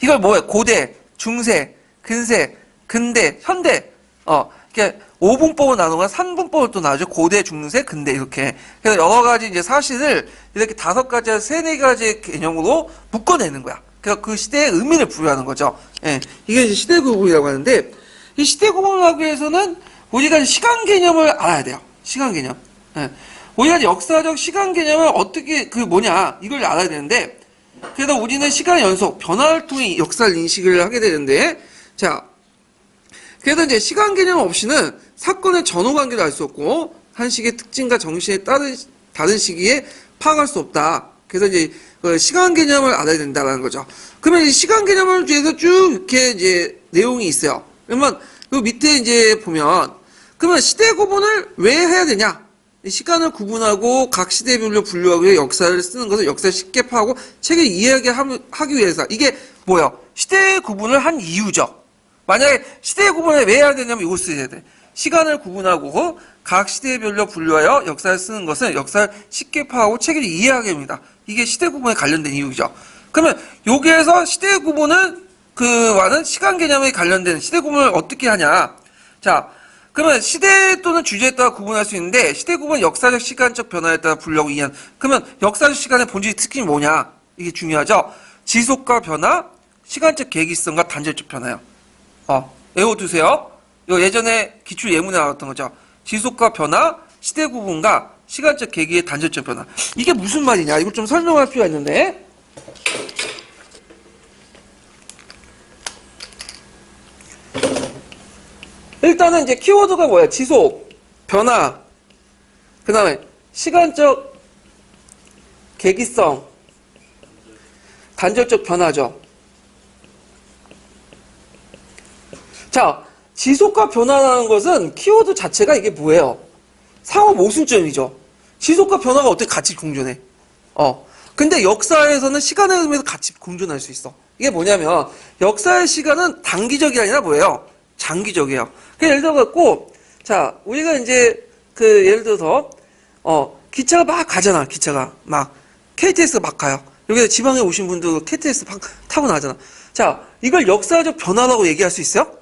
이걸 뭐예요? 고대, 중세, 근세, 근대, 현대. 이렇게 5분법을 나누거나 3분법을 또 나누죠. 고대, 중세, 근대 이렇게. 그래서 여러 가지 이제 사실을 이렇게 5가지, 3-4가지 개념으로 묶어내는 거야. 그래서 그 시대의 의미를 부여하는 거죠. 예, 이게 이제 시대 구분이라고 하는데, 이 시대 구분을 하기 위해서는 우리가 시간 개념을 알아야 돼요. 시간 개념. 예. 우리가 역사적 시간 개념을 어떻게 이걸 알아야 되는데, 그래서 우리는 시간의 연속, 변화를 통해 역사를 인식을 하게 되는데, 자, 그래서 이제 시간 개념 없이는 사건의 전후 관계도 알 수 없고, 한 시기의 특징과 정신에 다른 시기에 파악할 수 없다. 그래서 이제 시간 개념을 알아야 된다는 거죠. 그러면 이 시간 개념을 위해서 쭉 이렇게 이제 내용이 있어요. 그러면 그 밑에 이제 보면, 그러면 시대 구분을 왜 해야 되냐? 시간을 구분하고 각 시대별로 분류하고 역사를 쓰는 것을 역사를 쉽게 파악하고 책을 이해하게 하기 위해서. 이게 뭐예요? 시대 구분을 한 이유죠. 만약에 시대 구분을 왜 해야 되냐면 이걸 써야 돼. 시간을 구분하고 각 시대별로 분류하여 역사를 쓰는 것은 역사를 쉽게 파악하고 책을 이해하게 합니다. 이게 시대 구분에 관련된 이유죠. 그러면 여기에서 시대 구분은 와는 시간 개념에 관련된 시대 구분을 어떻게 하냐? 자, 그러면 시대 또는 주제에 따라 구분할 수 있는데 시대 구분은 역사적 시간적 변화에 따라 분류하고 이해한. 그러면 역사적 시간의 본질의 특징이 뭐냐? 이게 중요하죠. 지속과 변화, 시간적 계기성과 단절적 변화요. 외워두세요. 이거 예전에 기출 예문에 나왔던 거죠. 지속과 변화, 시대 구분과 시간적 계기의 단절적 변화. 이게 무슨 말이냐? 이거 좀 설명할 필요가 있는데. 일단은 이제 키워드가 뭐야? 지속, 변화, 그 다음에 시간적 계기성, 단절적 변화죠. 자, 지속과 변화라는 것은 키워드 자체가 이게 뭐예요? 상호 모순점이죠. 지속과 변화가 어떻게 같이 공존해? 근데 역사에서는 시간의 의미에서 같이 공존할 수 있어. 이게 뭐냐면 역사의 시간은 단기적이 아니라 뭐예요? 장기적이에요. 예를 들어갖고, 자, 우리가 이제 예를 들어서 기차가 막 가잖아. 기차가 막 KTX 막 가요. 여기서 지방에 오신 분들 KTX 막 타고 나잖아. 자, 이걸 역사적 변화라고 얘기할 수 있어요?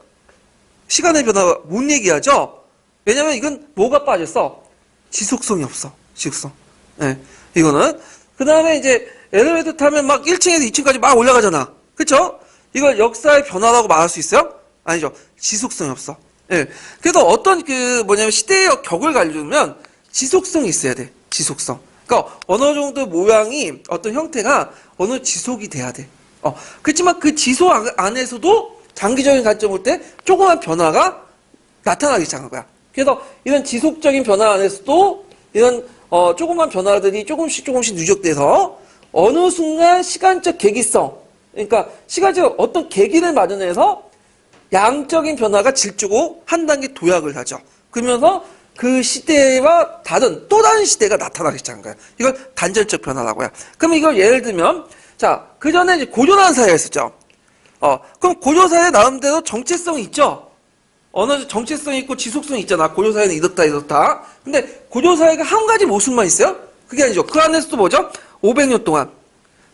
시간의 변화 못 얘기하죠? 왜냐면 이건 뭐가 빠졌어? 지속성이 없어. 지속성. 네, 이거는. 그 다음에 이제 엘리베이터 타면 막 1층에서 2층까지 막 올라가잖아. 그쵸? 이걸 역사의 변화라고 말할 수 있어요? 아니죠. 지속성이 없어. 예. 그래서 어떤 시대의 격을 가려면 지속성이 있어야 돼. 지속성. 그러니까 어느 정도 모양이 어떤 형태가 어느 지속이 돼야 돼. 그렇지만 그 지속 안에서도 장기적인 관점 볼 때 조그만 변화가 나타나기 시작한 거야. 그래서 이런 지속적인 변화 안에서도 이런 조그만 변화들이 조금씩 누적돼서 어느 순간 시간적 계기성, 그러니까 시간적 어떤 계기를 마련해서 양적인 변화가 질주고 한 단계 도약을 하죠. 그러면서 그 시대와 또 다른 시대가 나타나기 시작한 거예요. 이걸 단절적 변화라고 해요. 그럼 이걸 예를 들면, 자, 그 전에 고조라는 사회가 있었죠. 그럼 고조사회 나름대로 정체성이 있죠. 어느 정체성이 있고 지속성이 있잖아. 고조사회는 이렇다. 근데 고조사회가 한 가지 모습만 있어요? 그게 아니죠. 그 안에서도 뭐죠? 500년 동안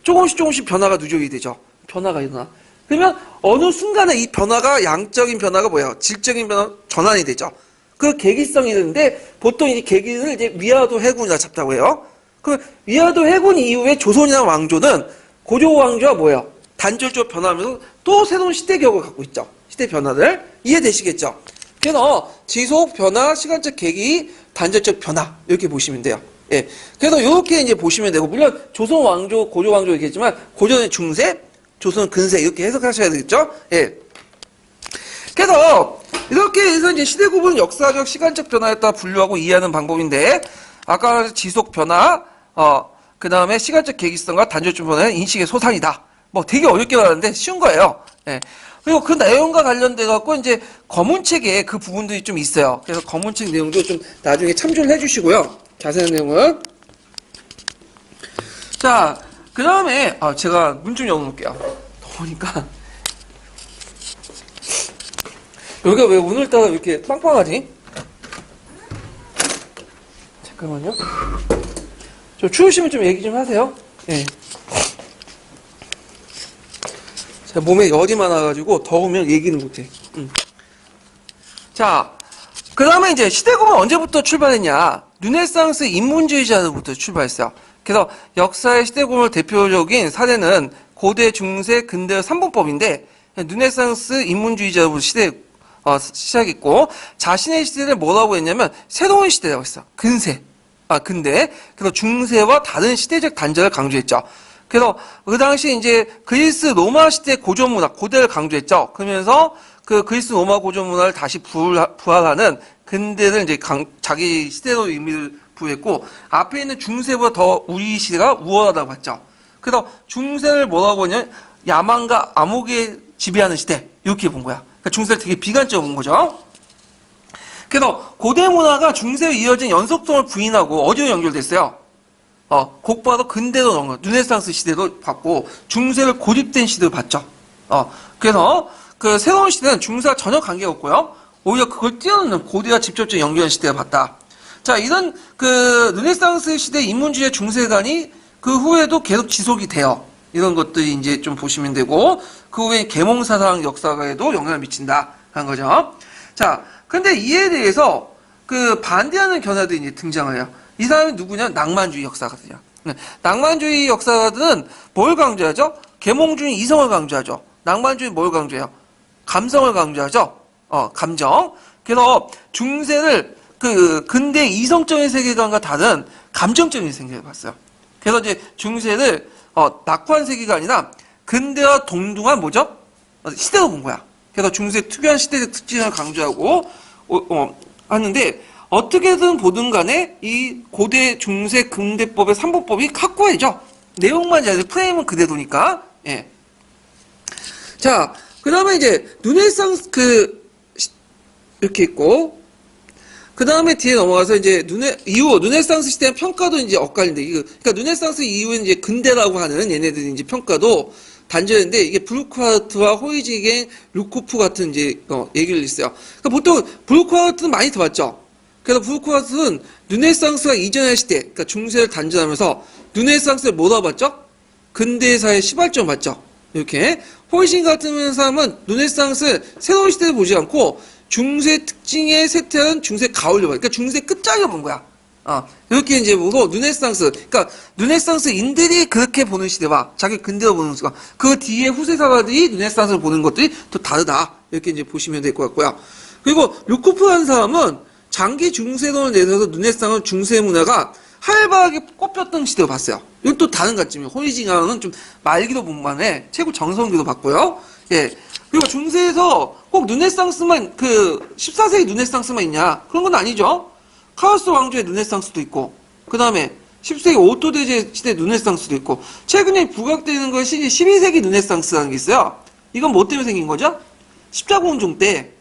조금씩 변화가 누적이 되죠. 변화가 일어나. 그러면 어느 순간에 이 변화가 양적인 변화가 뭐예요? 질적인 변화 전환이 되죠. 그 계기성이 있는데 보통 이 계기를 이제 위화도 해군이라 잡다고 해요. 그 위화도 해군 이후에 조선이나 왕조는 고조 왕조가 뭐예요? 단절적으로 변화하면서 또 새로운 시대 격을 갖고 있죠. 시대 변화를 이해되시겠죠? 그래서 지속 변화, 시간적 계기, 단절적 변화 이렇게 보시면 돼요. 예. 그래서 이렇게 이제 보시면 되고 물론 조선 왕조, 고조 왕조 얘기했지만 고조는 중세, 조선은 근세 이렇게 해석하셔야 되겠죠? 예. 그래서 이렇게 해서 이제 시대 구분은 역사적, 시간적 변화에 따라 분류하고 이해하는 방법인데 아까 지속 변화, 그 다음에 시간적 계기성과 단절적 변화는 인식의 소산이다. 뭐 되게 어렵게 말하는데 쉬운 거예요. 예. 그리고 그 내용과 관련돼 갖고 이제 검은책에 그 부분들이 좀 있어요. 그래서 검은책 내용도 좀 나중에 참조를 해주시고요. 자세한 내용은. 자, 그 다음에 제가 문 좀 열어놓을게요. 더우니까. 여기가 왜 오늘따라 이렇게 빵빵하지? 잠깐만요. 좀 추우시면 좀 얘기 좀 하세요. 예. 제가 몸에 열이 많아가지고 더우면 얘기는 못해. 자, 그 다음에 이제 시대구분 언제부터 출발했냐? 르네상스 인문주의자로부터 출발했어요. 그래서 역사의 시대구분을 대표적인 사례는 고대, 중세, 근대 3분법인데 르네상스 인문주의자로부터 시작했고 자신의 시대를 뭐라고 했냐면 새로운 시대라고 했어. 근대. 그래서 중세와 다른 시대적 단절을 강조했죠. 그래서 그 당시 이제 그리스 로마 시대 고전 문화, 고대를 강조했죠. 그러면서 그 그리스 로마 고전 문화를 다시 부활하는 근대를 이제 자기 시대로 의미를 부여했고 앞에 있는 중세보다 더 우리 시대가 우월하다고 봤죠. 그래서 중세를 뭐라고 하냐면 야망과 암흑에 지배하는 시대 이렇게 본 거야. 그러니까 중세를 되게 비관적으로 본 거죠. 그래서 고대 문화가 중세에 이어진 연속성을 부인하고 어디로 연결됐어요? 곧바로 근대로 넘어가 르네상스 시대도 봤고 중세를 고립된 시대도 봤죠. 그래서 그 새로운 시대는 중세와 전혀 관계가 없고요. 오히려 그걸 뛰어넘는 고대와 직접적 연결한 시대를 봤다. 자, 이런 그 르네상스 시대 인문주의 중세관이 그 후에도 계속 지속이 돼요. 이런 것들이 이제 좀 보시면 되고 그 후에 계몽사상 역사가에도 영향을 미친다 하는 거죠. 자, 근데 이에 대해서 그 반대하는 견해도 이제 등장해요. 이 사람이 누구냐? 낭만주의 역사가들이야. 낭만주의 역사가들은 뭘 강조하죠? 계몽주의 이성을 강조하죠. 낭만주의 뭘 강조해요? 감성을 강조하죠. 감정. 그래서 중세를 그 근대 이성적인 세계관과 다른 감정적인 세계를 봤어요. 그래서 이제 중세를 낙후한 세계가 아니라 근대와 동등한 뭐죠? 시대로 본 거야. 그래서 중세 특유한 시대적 특징을 강조하고 하는데 어떻게든 보든 간에 이 고대, 중세, 근대법의 삼부법이 확고해져. 내용만 잘 프레임은 그대로니까. 예. 자, 그 다음에 이제 르네상스 이렇게 있고 그 다음에 뒤에 넘어가서 이제 르네상스 시대의 평가도 이제 엇갈린데 그러니까 르네상스 이후에 이제 근대라고 하는 얘네들이 이제 평가도 단절인데 이게 브루크하르트와 호이지겐, 루코프 같은 이제 얘기를 했어요. 그러니까 보통 브루크하르트는 많이 들어봤죠. 그래서 브루크하르트는 르네상스가 이전의 시대, 그러니까 중세를 단절하면서 르네상스를 뭐라 봤죠? 근대사의 시발점 봤죠. 이렇게 호이진 같은 사람은 르네상스 새로운 시대를 보지 않고 중세 특징의 쇠퇴한 중세 가을로 봐. 그러니까 중세 끝장을 본 거야. 이렇게 이제 보고 그러니까 르네상스인들이 그렇게 보는 시대와 자기 근대로 보는 시대와 그 뒤에 후세사가들이 르네상스를 보는 것들이 또 다르다. 이렇게 이제 보시면 될 것 같고요. 그리고 루코프라는 사람은 장기 중세론을 내세워서 르네상스 중세 문화가 활발하게 꽃폈던 시대로 봤어요. 이건 또 다른 관점이에요. 호이징하는 좀 말기도 본만에 최고 정성기도 봤고요. 예. 그리고 중세에서 꼭 르네상스만 14세기 르네상스만 있냐? 그런 건 아니죠. 카오스 왕조의 르네상스도 있고, 그 다음에 10세기 오토 대제 시대 르네상스도 있고, 최근에 부각되는 것이 12세기 르네상스라는 게 있어요. 이건 뭐 때문에 생긴 거죠? 십자가 운동 때,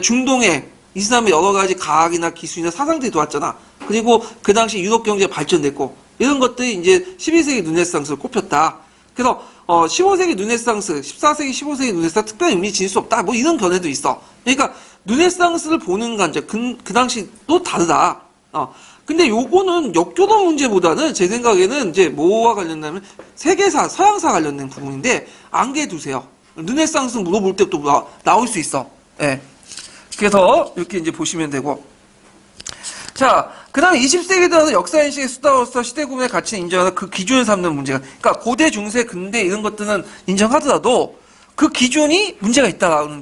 중동에 이슬람의 여러 가지 과학이나 기술이나 사상들이 들어왔잖아. 그리고 그 당시 유럽 경제가 발전됐고, 이런 것들이 이제 12세기 르네상스를 꼽혔다. 그래서 15세기 르네상스, 14세기, 15세기 르네상스 특별히 의미 지닐 수 없다. 뭐 이런 견해도 있어. 그러니까 르네상스를 보는 관점, 그 당시 또 다르다. 근데 요거는 역교도 문제보다는 제 생각에는 이제 뭐와 관련되면 세계사, 서양사 관련된 부분인데 안개 두세요. 르네상스 물어볼 때 또 나올 수 있어. 예. 그래서 이렇게 이제 보시면 되고. 자, 그 다음에 20세기 들어서 역사인식의 수다로서 시대 구분의 가치를 인정하는 그 기준을 삼는 문제가, 그러니까 고대, 중세, 근대 이런 것들은 인정하더라도 그 기준이 문제가 있다라는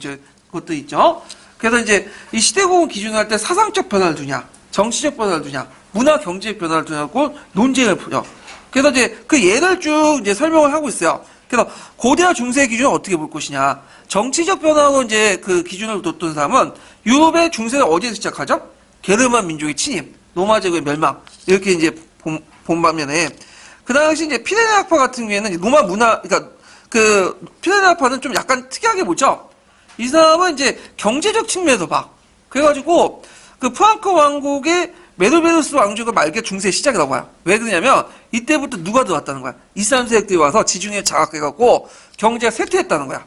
것도 있죠. 그래서 이제 이 시대 구분 기준을 할 때 사상적 변화를 두냐, 정치적 변화를 두냐, 문화, 경제적 변화를 두냐고 논쟁을 풀죠. 그래서 이제 그 예를 쭉 이제 설명을 하고 있어요. 그래서 고대와 중세 기준을 어떻게 볼 것이냐. 정치적 변화로 이제 그 기준을 뒀던 사람은 유럽의 중세는 어디에서 시작하죠? 게르만 민족의 침입, 로마 제국의 멸망 이렇게 이제 본 반면에 그 당시 이제 피레네 학파 같은 경우에는 로마 문화, 그러니까 그 피레네 학파는 좀 약간 특이하게 보죠. 이 사람은 이제 경제적 측면에서 봐. 그래가지고 그 프랑크 왕국의 메르베루스 왕조가 말기에 중세 시작이라고 봐요. 왜 그러냐면 이때부터 누가 들어왔다는 거야. 이슬람 세력들이 와서 지중해 장악해갖고 경제가 쇠퇴했다는 거야.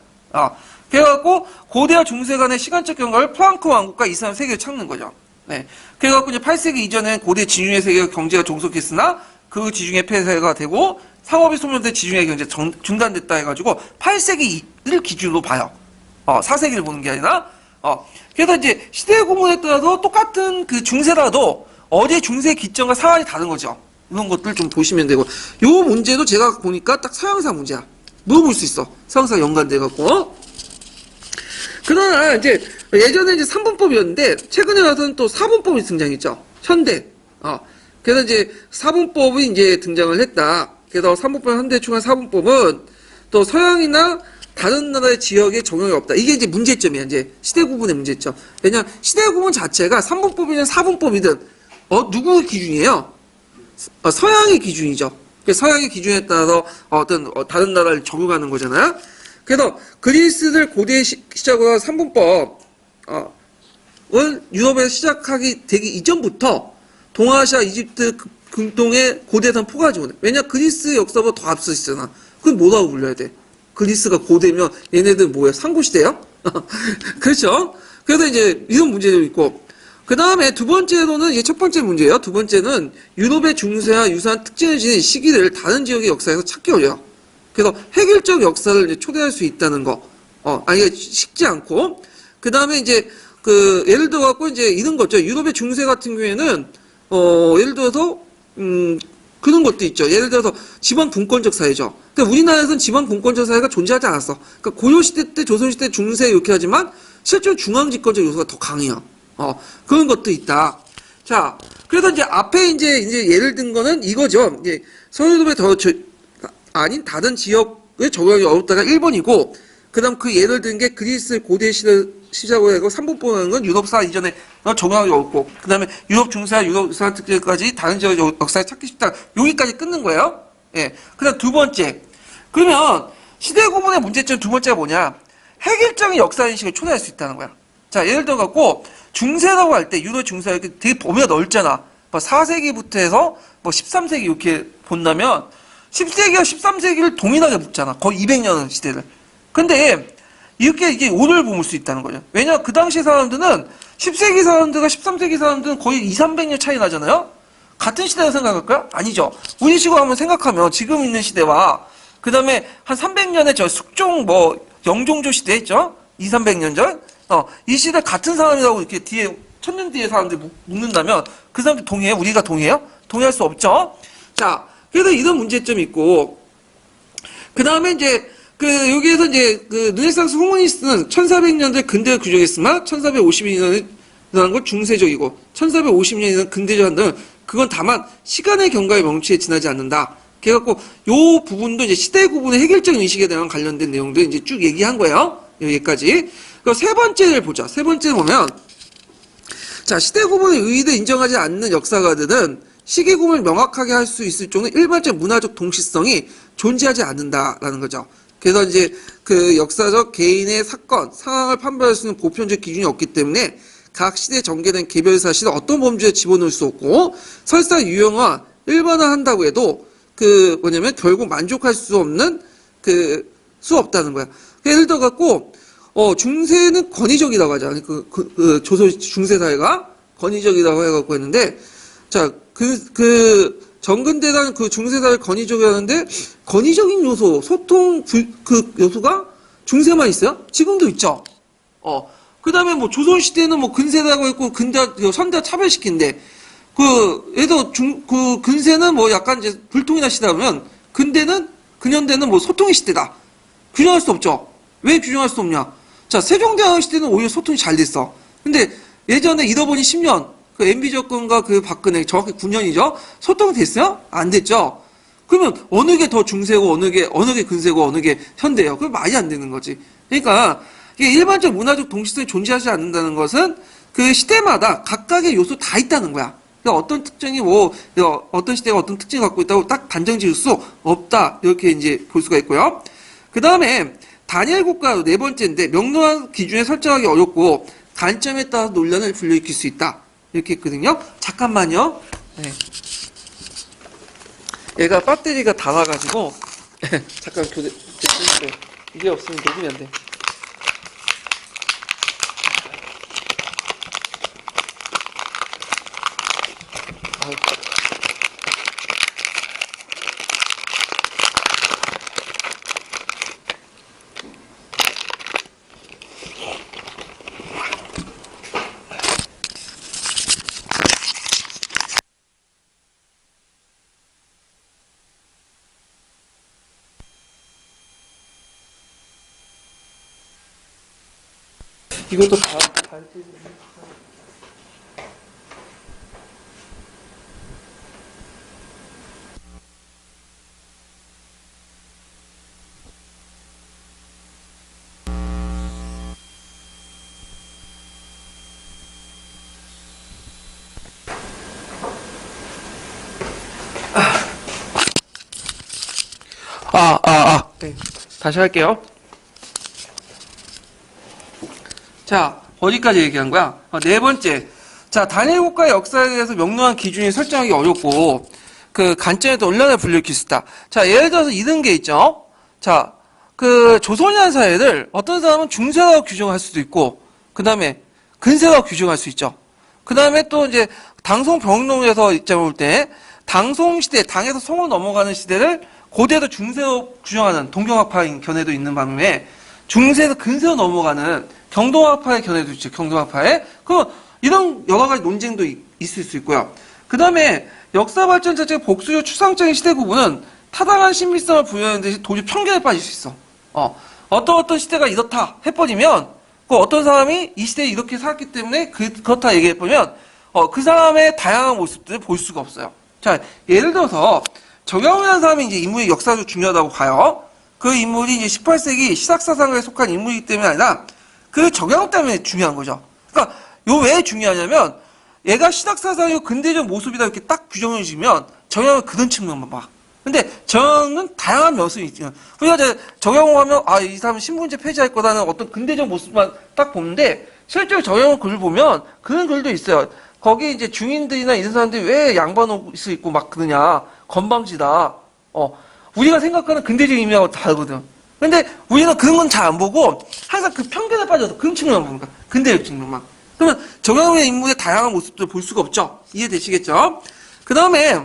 그래갖고 고대와 중세 간의 시간적 경과를 프랑크 왕국과 이슬람 세계를 찾는 거죠. 네. 그래갖고 이제 8세기 이전엔 고대 지중해 세계가 경제가 종속했으나 그 지중해 폐쇄가 되고 상업이 소멸된 지중해 경제 중단됐다 해가지고 8세기를 기준으로 봐요. 4세기를 보는 게 아니라. 그래서 이제 시대 구분에 따라서 똑같은 그 중세라도 어제 중세 기점과 사안이 다른 거죠. 이런 것들 좀 보시면 되고. 요 문제도 제가 보니까 딱 서양사 문제야. 물어볼 수 있어. 서양사 연관돼갖고. 그러나 이제 예전에 이제 3분법이었는데 최근에 와서는 또 4분법이 등장했죠. 현대. 그래서 이제 4분법이 이제 등장을 했다. 그래서 3분법 현대 추가한 4분법은 또 서양이나 다른 나라의 지역에 적용이 없다. 이게 이제 문제점이야. 이제 시대 구분의 문제점. 왜냐 시대 구분 자체가 3분법이든 4분법이든 누구의 기준이에요? 서양의 기준이죠. 서양의 기준에 따라서 어떤 다른 나라를 적용하는 거잖아요. 그래서 그리스를 고대에 시작으로 한 3분법은 유럽에서 시작하기 되기 이전부터 동아시아, 이집트, 중동의 고대에선 포괄하지 못해. 왜냐 그리스 역사보다 더 앞서 있잖아. 그건 뭐라고 불려야 돼? 그리스가 고대면 얘네들 뭐예요? 상고시대요? 그렇죠? 그래서 이제 이런 문제도 있고. 그 다음에 두 번째로는 이게 첫 번째 문제예요. 두 번째는 유럽의 중세와 유사한 특징을 지닌 시기를 다른 지역의 역사에서 찾기 어려워. 그래서 획일적 역사를 이제 초래할 수 있다는 거. 이게 쉽지 않고. 그 다음에 이제 예를 들어 갖고 이제 이런 거죠. 유럽의 중세 같은 경우에는 예를 들어서 그런 것도 있죠. 예를 들어서 지방 분권적 사회죠. 근데 우리나라에서는 지방 분권적 사회가 존재하지 않았어. 그러니까 고려시대 때, 조선시대 중세 이렇게 하지만 실제로 중앙집권적 요소가 더 강해요. 그런 것도 있다. 자, 그래서 이제 앞에 이제 예를 든 거는 이거죠. 이제 서유럽의 아닌 다른 지역에 적용하기 어렵다가 1번이고, 그 다음 그 예를 든 게 그리스 고대 시작으로 하고 3분법이라는 건 유럽사 이전에 적용하기 어렵고, 그 다음에 유럽 중세와 유럽 유사 특징까지 다른 지역 역사에 찾기 쉽다. 여기까지 끊는 거예요. 예. 그 다음 두 번째. 그러면 시대 구분의 문제점 두 번째가 뭐냐? 획일적인 역사인식을 초래할 수 있다는 거야. 자, 예를 들어 갖고 중세라고 할 때 유럽 중세 이렇게 되게 범위가 넓잖아. 뭐 4세기부터 해서 뭐 13세기 이렇게 본다면 10세기와 13세기를 동일하게 묻잖아. 거의 200년 시대를. 근데 이렇게 이게 오를 볼 수 있다는 거죠. 왜냐 그 당시 사람들은 10세기 사람들과 13세기 사람들은 거의 2, 300년 차이 나잖아요. 같은 시대를 생각할까요? 아니죠. 우리 식으로 한번 생각하면 지금 있는 시대와 그 다음에 한 300년의 저 숙종 영종조 시대 있죠? 2, 300년 전? 이 시대 같은 사람이라고 이렇게 뒤에, 천년 뒤에 사람들이 묻는다면 그 사람들 동의해요? 우리가 동의해요? 동의할 수 없죠? 자, 그래서 이런 문제점이 있고, 그 다음에 이제, 여기에서 이제, 르네상스 후모니스트는 1400년대 근대를 규정했으나, 1450년이라는 건 중세적이고, 1450년이라는 근대적 한다면, 그건 다만, 시간의 경과의 명치에 지나지 않는다. 그래갖고, 요 부분도 이제 시대 구분의 획일적인 의식에 대한 관련된 내용들 이제 쭉 얘기한 거예요. 여기까지. 그럼 세 번째를 보자. 세 번째 보면, 자, 시대 구분의 의의를 인정하지 않는 역사가들은 시기 구분을 명확하게 할 수 있을 정도의 일반적 문화적 동시성이 존재하지 않는다라는 거죠. 그래서 이제 그 역사적 개인의 사건, 상황을 판별할 수 있는 보편적 기준이 없기 때문에 각 시대에 전개된 개별 사실을 어떤 범주에 집어넣을 수 없고 설사 유형화, 일반화한다고 해도 뭐냐면 결국 만족할 수 없는 수 없다는 거야. 예를 들어 갖고 중세는 권위적이라고 하죠. 아니 조선 중세 사회가 권위적이라고 해갖고 했는데, 자 정근대란 그 중세 사회 권위적이라는데 권위적인 요소, 소통 그 요소가 중세만 있어요? 지금도 있죠. 그다음에 뭐 조선 시대는 뭐 근세라고 했고 선대 차별시킨데 얘도 그 근세는 뭐 약간 이제 불통이나 시대다 보면 근현대는 뭐 소통의 시대다. 규정할 수 없죠. 왜 규정할 수 없냐? 자, 세종대왕 시대는 오히려 소통이 잘 됐어. 근데 예전에 잃어버린 10년, 그 MB 정권과 그 박근혜, 정확히 9년이죠? 소통이 됐어요? 안 됐죠? 그러면 어느 게 더 중세고, 어느 게 근세고, 어느 게 현대예요? 그건 말이 안 되는 거지. 그러니까, 이게 일반적 문화적 동시성이 존재하지 않는다는 것은 그 시대마다 각각의 요소 다 있다는 거야. 그러니까 어떤 특징이 어떤 시대가 어떤 특징을 갖고 있다고 딱 단정 지을 수 없다. 이렇게 이제 볼 수가 있고요. 그 다음에, 단일 국가 네 번째인데, 명료한 기준에 설정하기 어렵고, 관점에 따라서 논란을 불러일으킬 수 있다. 이렇게 했거든요. 잠깐만요. 네. 얘가 배터리가 닳아가지고, 잠깐 이게 없으면 녹음이 안 돼. 이것도 다 네. 다시 할게요. 자, 어디까지 얘기한 거야? 네 번째. 자, 단일 국가의 역사에 대해서 명료한 기준이 설정하기 어렵고, 그 관점에도 논란을 불러일으킬 수 있다. 자, 예를 들어서 이런 게 있죠? 자, 조선이라는 사회를 어떤 사람은 중세라고 규정할 수도 있고, 그 다음에 근세라고 규정할 수 있죠. 그 다음에 또 이제 당송병론에서 입장을 볼 때, 당송시대, 당에서 송으로 넘어가는 시대를 고대도 중세로 규정하는 동경학파인 견해도 있는 반면에, 중세에서 근세로 넘어가는 경동학파의 견해도 있죠. 경동학파에. 이런 여러 가지 논쟁도 있을 수 있고요. 그 다음에 역사 발전 자체가 복수적 추상적인 시대 구분은 타당한 신비성을 부여하는 데 도저히 편견에 빠질 수 있어. 어떤 시대가 이렇다 해버리면, 어떤 사람이 이 시대에 이렇게 살았기 때문에 그렇다 얘기해버리면, 그 사람의 다양한 모습들을 볼 수가 없어요. 자, 예를 들어서, 정영이라는 사람이 이제 인물이 역사적으로 중요하다고 봐요. 그 인물이 이제 18세기 시작사상에 속한 인물이기 때문에 아니라, 그 정영 때문에 중요한 거죠. 그러니까, 왜 중요하냐면, 얘가 시작사상이고 근대적 모습이다 이렇게 딱 규정을 지으면, 정영은 그런 측면만 봐. 근데 정영은 다양한 면이 있죠. 우리가 이제 정영을 하면, 이 사람은 신분제 폐지할 거라는 어떤 근대적 모습만 딱 보는데, 실제로 정영 글을 보면, 그런 글도 있어요. 거기 이제 중인들이나 이런 사람들이 왜 양반 옷을 입고 막 그러냐. 건방지다. 우리가 생각하는 근대적 의미하고 다르거든. 근데 우리는 그런 건 잘 안 보고 항상 그 편견에 빠져서 그런 측면만 보는 거야. 근대적 측면만. 그러면 정영의 인물의 다양한 모습들을 볼 수가 없죠. 이해되시겠죠? 그 다음에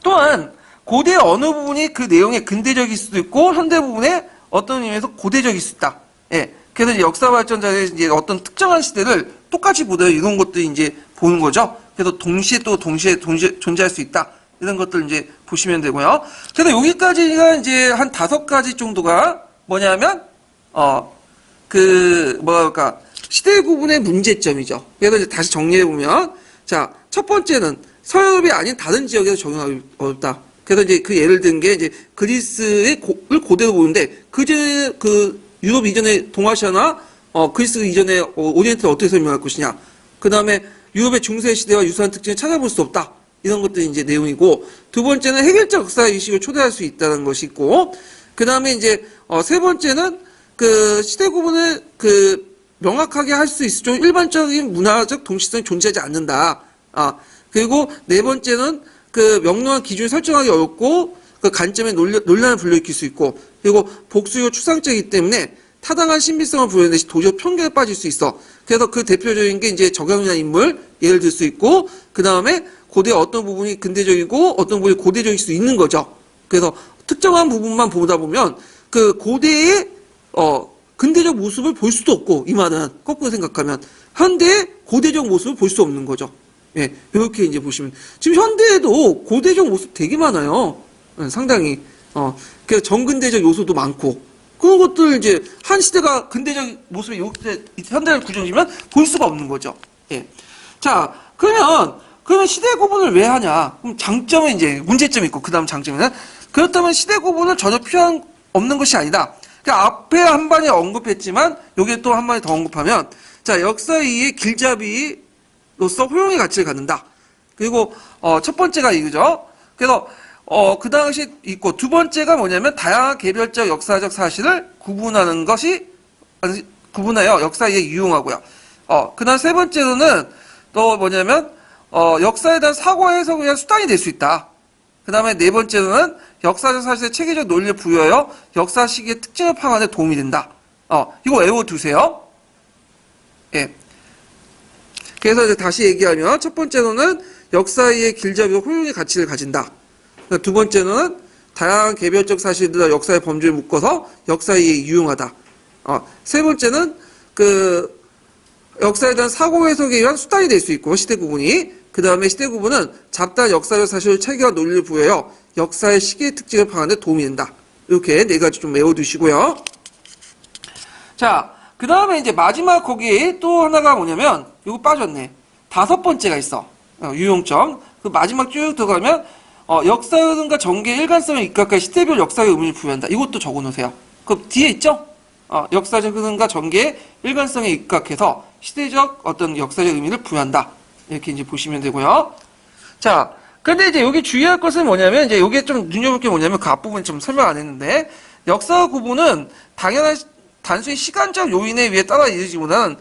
또한 고대의 어느 부분이 그 내용의 근대적일 수도 있고 현대 부분에 어떤 의미에서 고대적일 수 있다. 예. 그래서 이제 역사 발전자의 이제 어떤 특정한 시대를 똑같이 보다 이런 것들이 이제 보는 거죠. 그래서 동시에 존재할 수 있다. 이런 것들 이제 보시면 되고요. 그래서 여기까지가 이제 한 5가지 정도가 뭐냐면, 시대 구분의 문제점이죠. 그래서 이제 다시 정리해보면, 자, 첫 번째는 서유럽이 아닌 다른 지역에서 적용하기 어렵다. 그래서 이제 그 예를 든 게 이제 그리스의 고대로 보는데, 유럽 이전의 동아시아나, 그리스 이전의 오리엔트를 어떻게 설명할 것이냐. 그 다음에 유럽의 중세 시대와 유사한 특징을 찾아볼 수 없다. 이런 것들이 이제 내용이고, 두 번째는 해결적 역사 의식을 초래할 수 있다는 것이 있고, 그 다음에 이제, 세 번째는 시대 구분을 명확하게 할 수 있을 정도 일반적인 문화적 동시성이 존재하지 않는다. 그리고 네 번째는 명료한 기준을 설정하기 어렵고, 그 관점에 논란을 불러일으킬 수 있고, 그리고 복수이고 추상적이기 때문에 타당한 신비성을 부여하는 듯이 도저히 편견에 빠질 수 있어. 그래서 그 대표적인 게 이제 정형이라는 인물 예를 들 수 있고, 그 다음에 고대 어떤 부분이 근대적이고 어떤 부분이 고대적일 수 있는 거죠. 그래서 특정한 부분만 보다 보면 그 고대의 근대적 모습을 볼 수도 없고, 이 말은 거꾸로 생각하면 현대의 고대적 모습을 볼 수 없는 거죠. 예, 이렇게 이제 보시면 지금 현대에도 고대적 모습 되게 많아요. 상당히 그래서 정근대적 요소도 많고 그런 것들 이제 한 시대가 근대적 모습의 현대를 구정지면 볼 수가 없는 거죠. 예. 자, 그러면 시대 구분을 왜 하냐? 그럼 장점은 이제 문제점이 있고 그다음 장점은 그렇다면 시대 구분을 전혀 필요 없는 것이 아니다. 그러니까 앞에 한 번에 언급했지만 여기에 또 한 번에 더 언급하면 자, 역사이의 길잡이로서 호용의 가치를 갖는다. 그리고 첫 번째가 이거죠. 그래서 그 당시 있고 두 번째가 뭐냐면 다양한 개별적 역사적 사실을 구분하는 것이 구분하여 역사에 유용하고요. 그다음 세 번째로는 또 뭐냐면 역사에 대한 사고 해석에 대한 수단이 될 수 있다. 그다음에 네 번째로는 역사적 사실의 체계적 논리를 부여하여 역사 시기의 특징을 파악하는 데 도움이 된다. 이거 외워두세요. 예. 그래서 이제 다시 얘기하면 첫 번째로는 역사의 길잡이와 호용의 가치를 가진다. 두 번째는 다양한 개별적 사실들과 역사의 범주를 묶어서 역사에 유용하다. 세 번째는 그 역사에 대한 사고 해석에 의한 수단이 될 수 있고 시대 구분이 그 다음에 시대 구분은 잡다한 역사적 사실을 체계와 논리를 부여하여 역사의 시기의 특징을 파악하는 데 도움이 된다. 이렇게 네 가지 좀 외워두시고요. 자, 그 다음에 이제 마지막 거기에 또 하나가 뭐냐면 이거 빠졌네. 다섯 번째가 있어. 유용점. 그 마지막 쭉 들어가면 역사 흐름과 전개의 일관성을 입각할 시대별 역사의 의미를 부여한다. 이것도 적어놓으세요. 그 뒤에 있죠? 역사적 흐름과 전개의 일관성에 입각해서 시대적 어떤 역사적 의미를 부여한다. 이렇게 이제 보시면 되고요. 자, 근데 이제 여기 주의할 것은 뭐냐면 이제 여기에 좀 눈여볼 게 뭐냐면 그 앞부분 좀 설명 안 했는데 역사 구분은 당연한 단순히 시간적 요인에 의해 따라 이루어지기보다는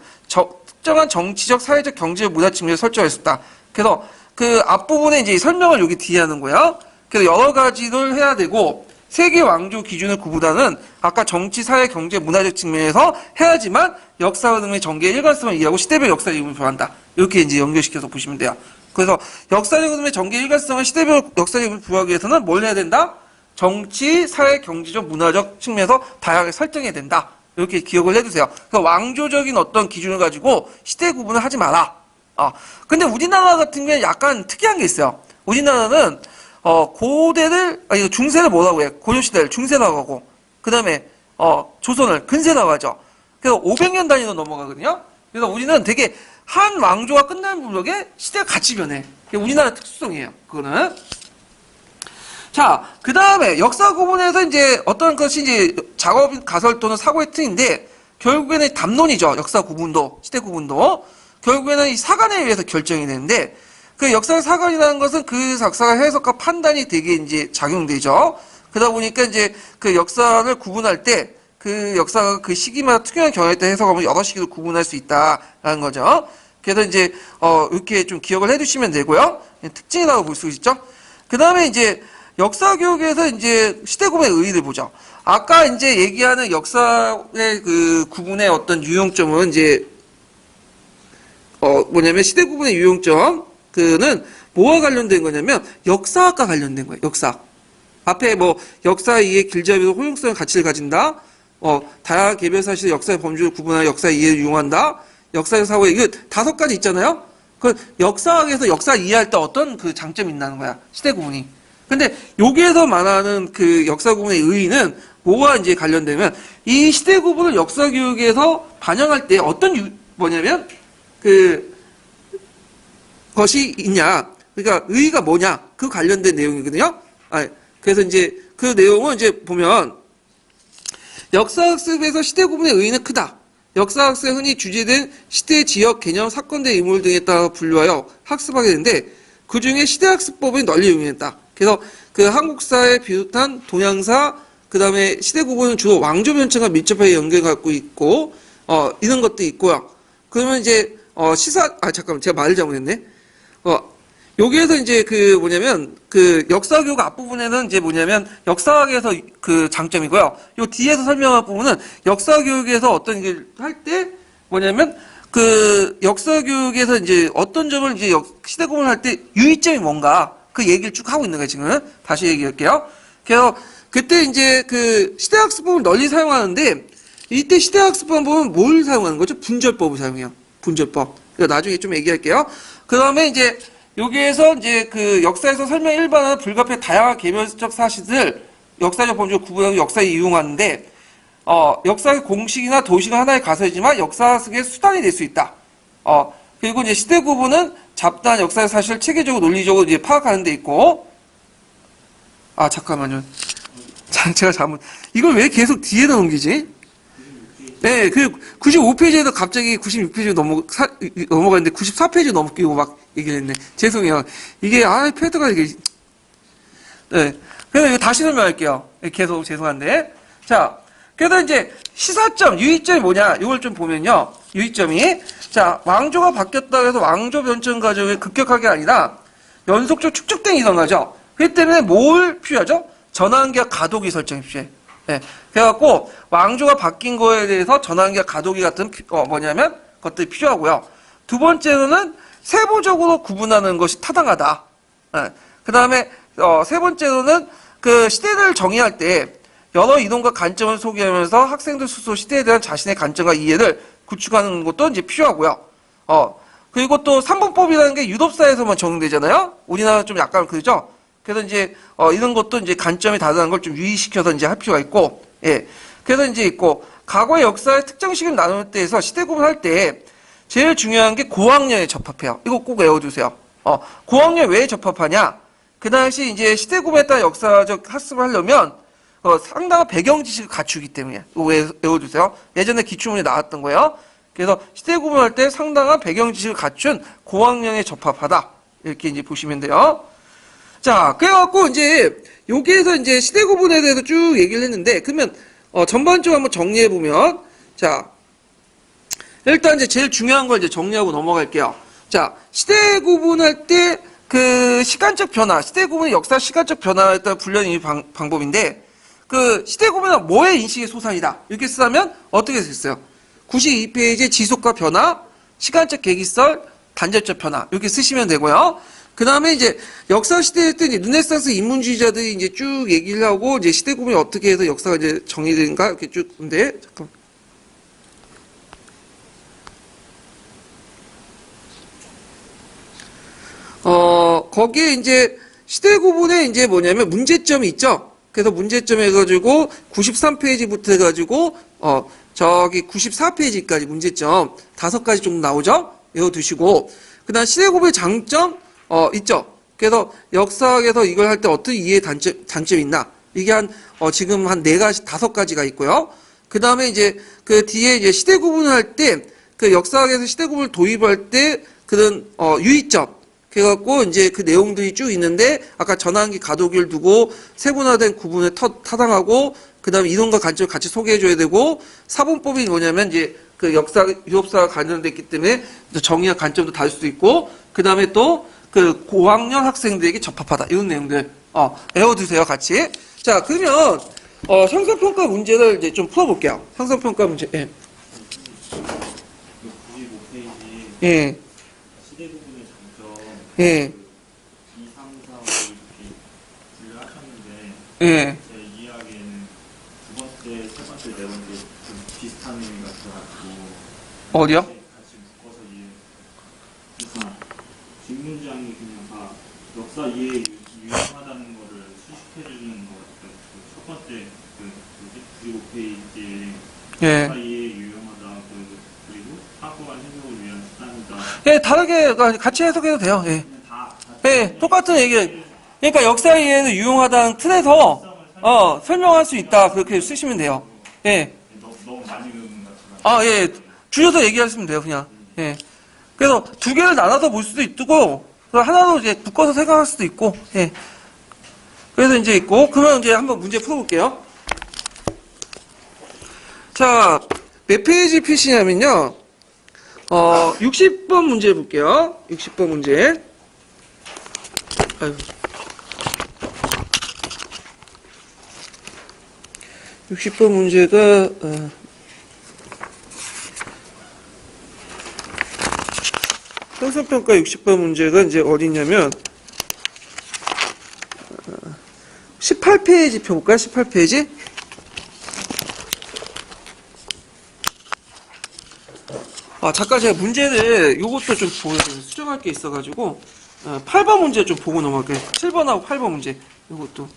특정한 정치적, 사회적, 경제적, 문화 측면에서 설정할 수 있다. 그래서 그 앞부분에 이제 설명을 여기 뒤에 하는 거야. 그래서 여러 가지를 해야 되고 세계 왕조 기준을 구분하는 아까 정치, 사회, 경제, 문화적 측면에서 해야지만 역사 흐름의 전개의 일관성을 이해하고 시대별 역사적 의미를 부여한다. 이렇게 이제 연결시켜서 보시면 돼요. 그래서 역사적 흐름의 전개의 일관성을 시대별 역사적 의미를 부여하기 위해서는 뭘 해야 된다? 정치, 사회, 경제적, 문화적 측면에서 다양하게 설정해야 된다. 이렇게 기억을 해두세요. 그래서 왕조적인 어떤 기준을 가지고 시대 구분을 하지 마라. 근데 우리나라 같은 경우에 약간 특이한 게 있어요. 우리나라는 중세를 뭐라고 해요? 고려시대를 중세라고 하고 그 다음에 조선을 근세라고 하죠. 그래서 500년 단위로 넘어가거든요. 그래서 우리는 되게 한 왕조가 끝나는 무렵에 시대가 같이 변해. 그게 우리나라 특수성이에요. 그거는. 자, 그 다음에 역사 구분에서 이제 어떤 것이 이제 작업, 가설 또는 사고의 틀인데 결국에는 담론이죠. 역사 구분도, 시대 구분도. 결국에는 이 사관에 의해서 결정이 되는데 그 역사 사관이라는 것은 그 작사가 해석과 판단이 되게 이제 작용되죠. 그러다 보니까 이제 그 역사를 구분할 때 그 역사가 그 시기마다 특유한 경향에 따라 해석하면 여러 시기로 구분할 수 있다라는 거죠. 그래서 이제 이렇게 좀 기억을 해두시면 되고요. 특징이라고 볼 수 있죠. 그 다음에 이제 역사 교육에서 이제 시대 구분의 의의를 보죠. 아까 이제 얘기하는 역사의 그 구분의 어떤 유용점은 이제 뭐냐면 시대 구분의 유용점 그는 뭐와 관련된 거냐면 역사학과 관련된 거예요. 역사. 앞에 뭐 역사 이해 길잡이로 호용성의 가치를 가진다. 다양한 개별 사실의 역사의 범주를 구분하여 역사 이해를 이용한다. 역사의 사고에 이거 5가지 있잖아요. 그 역사학에서 역사 이해할 때 어떤 그 장점이 있다는 거야. 시대 구분이. 근데 여기에서 말하는 그 역사 구분의 의의는 뭐가 이제 관련되면 이 시대 구분을 역사 교육에서 반영할 때 어떤 뭐냐면 그 것이 있냐. 그러니까 의의가 뭐냐. 그 관련된 내용이거든요. 그래서 이제 그 내용은 이제 보면 역사학습에서 시대 구분의 의의는 크다. 역사학습에 흔히 주제된 시대, 지역, 개념, 사건대 인물 등에 따라 분류하여 학습하게 되는데 그 중에 시대학습법이 널리 응용했다. 그래서 그 한국사에 비롯한 동양사, 그 다음에 시대 구분은 주로 왕조 변천과 밀접하게 연결 갖고 있고, 이런 것도 있고요. 그러면 이제, 잠깐만, 제가 말을 잘못했네. 여기에서 이제 그 뭐냐면 그 역사교육 앞부분에는 이제 뭐냐면 역사학에서 그 장점이고요. 요 뒤에서 설명할 부분은 역사교육에서 어떤 일 할 때 뭐냐면 그 역사교육에서 이제 어떤 점을 이제 시대 구분할 때 유의점이 뭔가 그 얘기를 쭉 하고 있는 거예요, 지금. 다시 얘기할게요. 그래서 그때 이제 그 시대학습법을 널리 사용하는데 이때 시대학습법 보면 뭘 사용하는 거죠? 분절법을 사용해요. 분절법. 그러니까 나중에 좀 얘기할게요. 그 다음에 이제 여기에서 이제 그 역사에서 설명 일반화는 불가피한 다양한 개별적 사실들 역사적 범주를 구분하고 역사에 이용하는데 역사의 공식이나 도식은 하나의 가설이지만 역사학의 수단이 될 수 있다. 그리고 이제 시대 구분은 잡다한 역사의 사실을 체계적으로 논리적으로 이제 파악하는 데 있고 잠깐만요. 제가 잘못 이걸 왜 계속 뒤에다 넘기지? 네, 그 95페이지에도 갑자기 96페이지 넘어가는데 94페이지 넘기고 막 얘기를 했네. 죄송해요. 이게 패드가 이게 네. 그래서 이거 다시 설명할게요. 계속 죄송한데. 자, 그래서 이제 시사점, 유의점이 뭐냐? 이걸 좀 보면요. 유의점이 자, 왕조가 바뀌었다 해서 왕조 변천 과정이 급격하게 아니라 연속적으로 축적된 일어나죠. 그렇기 때문에 뭘 필요하죠? 전환기와 가도기 설정이 필요해. 네. 그래갖고 왕조가 바뀐 거에 대해서 전환기와 가도기 같은 뭐냐면 것들이 필요하고요. 두 번째로는 세부적으로 구분하는 것이 타당하다. 네. 그 다음에 세 번째로는 그 시대를 정의할 때 여러 이론과 관점을 소개하면서 학생들 스스로 시대에 대한 자신의 관점과 이해를 구축하는 것도 이제 필요하고요. 그리고 또 삼본법이라는 게 유럽사에서만 적용되잖아요. 우리나라 좀 약간 그러죠. 그래서 이제 이런 것도 이제 관점이 다르다는 걸 좀 유의시켜서 이제 할 필요가 있고, 예. 그래서 이제 있고 과거의 역사의 특정 시기를 나눌 때에서 시대 구분할 때 제일 중요한 게 고학년에 접합해요. 이거 꼭 외워두세요. 고학년 왜 접합하냐? 그 당시 이제 시대 구분에 따라 역사적 학습을 하려면 상당한 배경 지식을 갖추기 때문에 이거 외워두세요. 예전에 기출문에 나왔던 거예요. 그래서 시대 구분할 때 상당한 배경 지식을 갖춘 고학년에 접합하다 이렇게 이제 보시면 돼요. 자, 그래갖고 이제 여기에서 이제 시대 구분에 대해서 쭉 얘기를 했는데 그러면 전반적으로 한번 정리해 보면 자 일단 이제 제일 중요한 걸 이제 정리하고 넘어갈게요. 자, 시대 구분할 때 그 시간적 변화, 시대 구분의 역사 시간적 변화에 따라 분류하는 방법인데 그 시대 구분은 뭐의 인식의 소산이다 이렇게 쓰면 어떻게 됐어요? 92페이지 지속과 변화, 시간적 계기설, 단절적 변화 이렇게 쓰시면 되고요. 그 다음에 이제 역사 시대에 때 르네상스 인문주의자들이 이제 쭉 얘기를 하고 이제 시대 구분이 어떻게 해서 역사가 이제 정의되는가 이렇게 쭉 근데 잠깐. 거기에 이제 시대 구분에 이제 뭐냐면 문제점이 있죠. 그래서 문제점 해가지고 93페이지부터 해가지고 저기 94페이지까지 문제점 5가지 정도 나오죠. 외워두시고 그다음 시대 구분의 장점 있죠. 그래서 역사학에서 이걸 할 때 어떤 이해 단점이 있나? 이게 지금 한 4가지, 5가지가 있고요. 그 다음에 이제 그 뒤에 이제 시대 구분을 할 때, 그 역사학에서 시대 구분을 도입할 때 그런, 유의점. 그래갖고 이제 그 내용들이 쭉 있는데, 아까 전환기 가도기를 두고 세분화된 구분에 타당하고, 그 다음에 이론과 관점을 같이 소개해줘야 되고, 사본법이 뭐냐면 이제 그 유럽사와 관련돼 있기 때문에 정의와 관점도 다를 수도 있고, 그 다음에 또 그 고학년 학생들에게 적합하다. 이런 내용들, 외워두세요, 같이. 자, 그러면, 형성평가 문제를 이제 좀 풀어볼게요. 형성평가 문제, 예. 95페이지 예. 시대 구분의 장점 예. 2, 3, 4, 5 이렇게 분류하셨는데 예. 제 이해하기에는 두 번째, 세 번째, 네 번째 좀 비슷한 의미 같아가지고 어디요? 같이 묶어서 이해. 그래서 뒷문장이 그냥 다 역사 이해에 유용하다는 거를 수식해주는 것 같아요. 첫 번째 그 95페이지에 예. 역사 이해에 유용하다 그리고 확고한 해석을 위한 수단이다. 예, 다르게, 같이 해석해도 돼요, 예. 그냥 다 예, 똑같은 얘기. 그러니까 역사 이해는 유용하다는 틀에서, 설명할 수 있다. 그렇게 쓰시면 돼요. 예. 너무 많이 배우는 것 같아요. 예. 줄여서 얘기하시면 돼요, 그냥. 예. 그래서 2개를 나눠서 볼 수도 있고, 하나로 이제 묶어서 생각할 수도 있고, 예. 그래서 이제 있고, 그러면 이제 한번 문제 풀어볼게요. 자, 몇 페이지 피시냐면요, 60번 문제 볼게요. 60번 문제. 아유. 60번 문제가 형성평가 60번 문제가 이제 어디냐면 18페이지 펴볼까요? 18페이지? 잠깐 제가 문제를 요것도 좀 보여드려요. 수정할 게 있어가지고 8번 문제 좀 보고 넘어갈게요. 7번하고 8번 문제 요것도.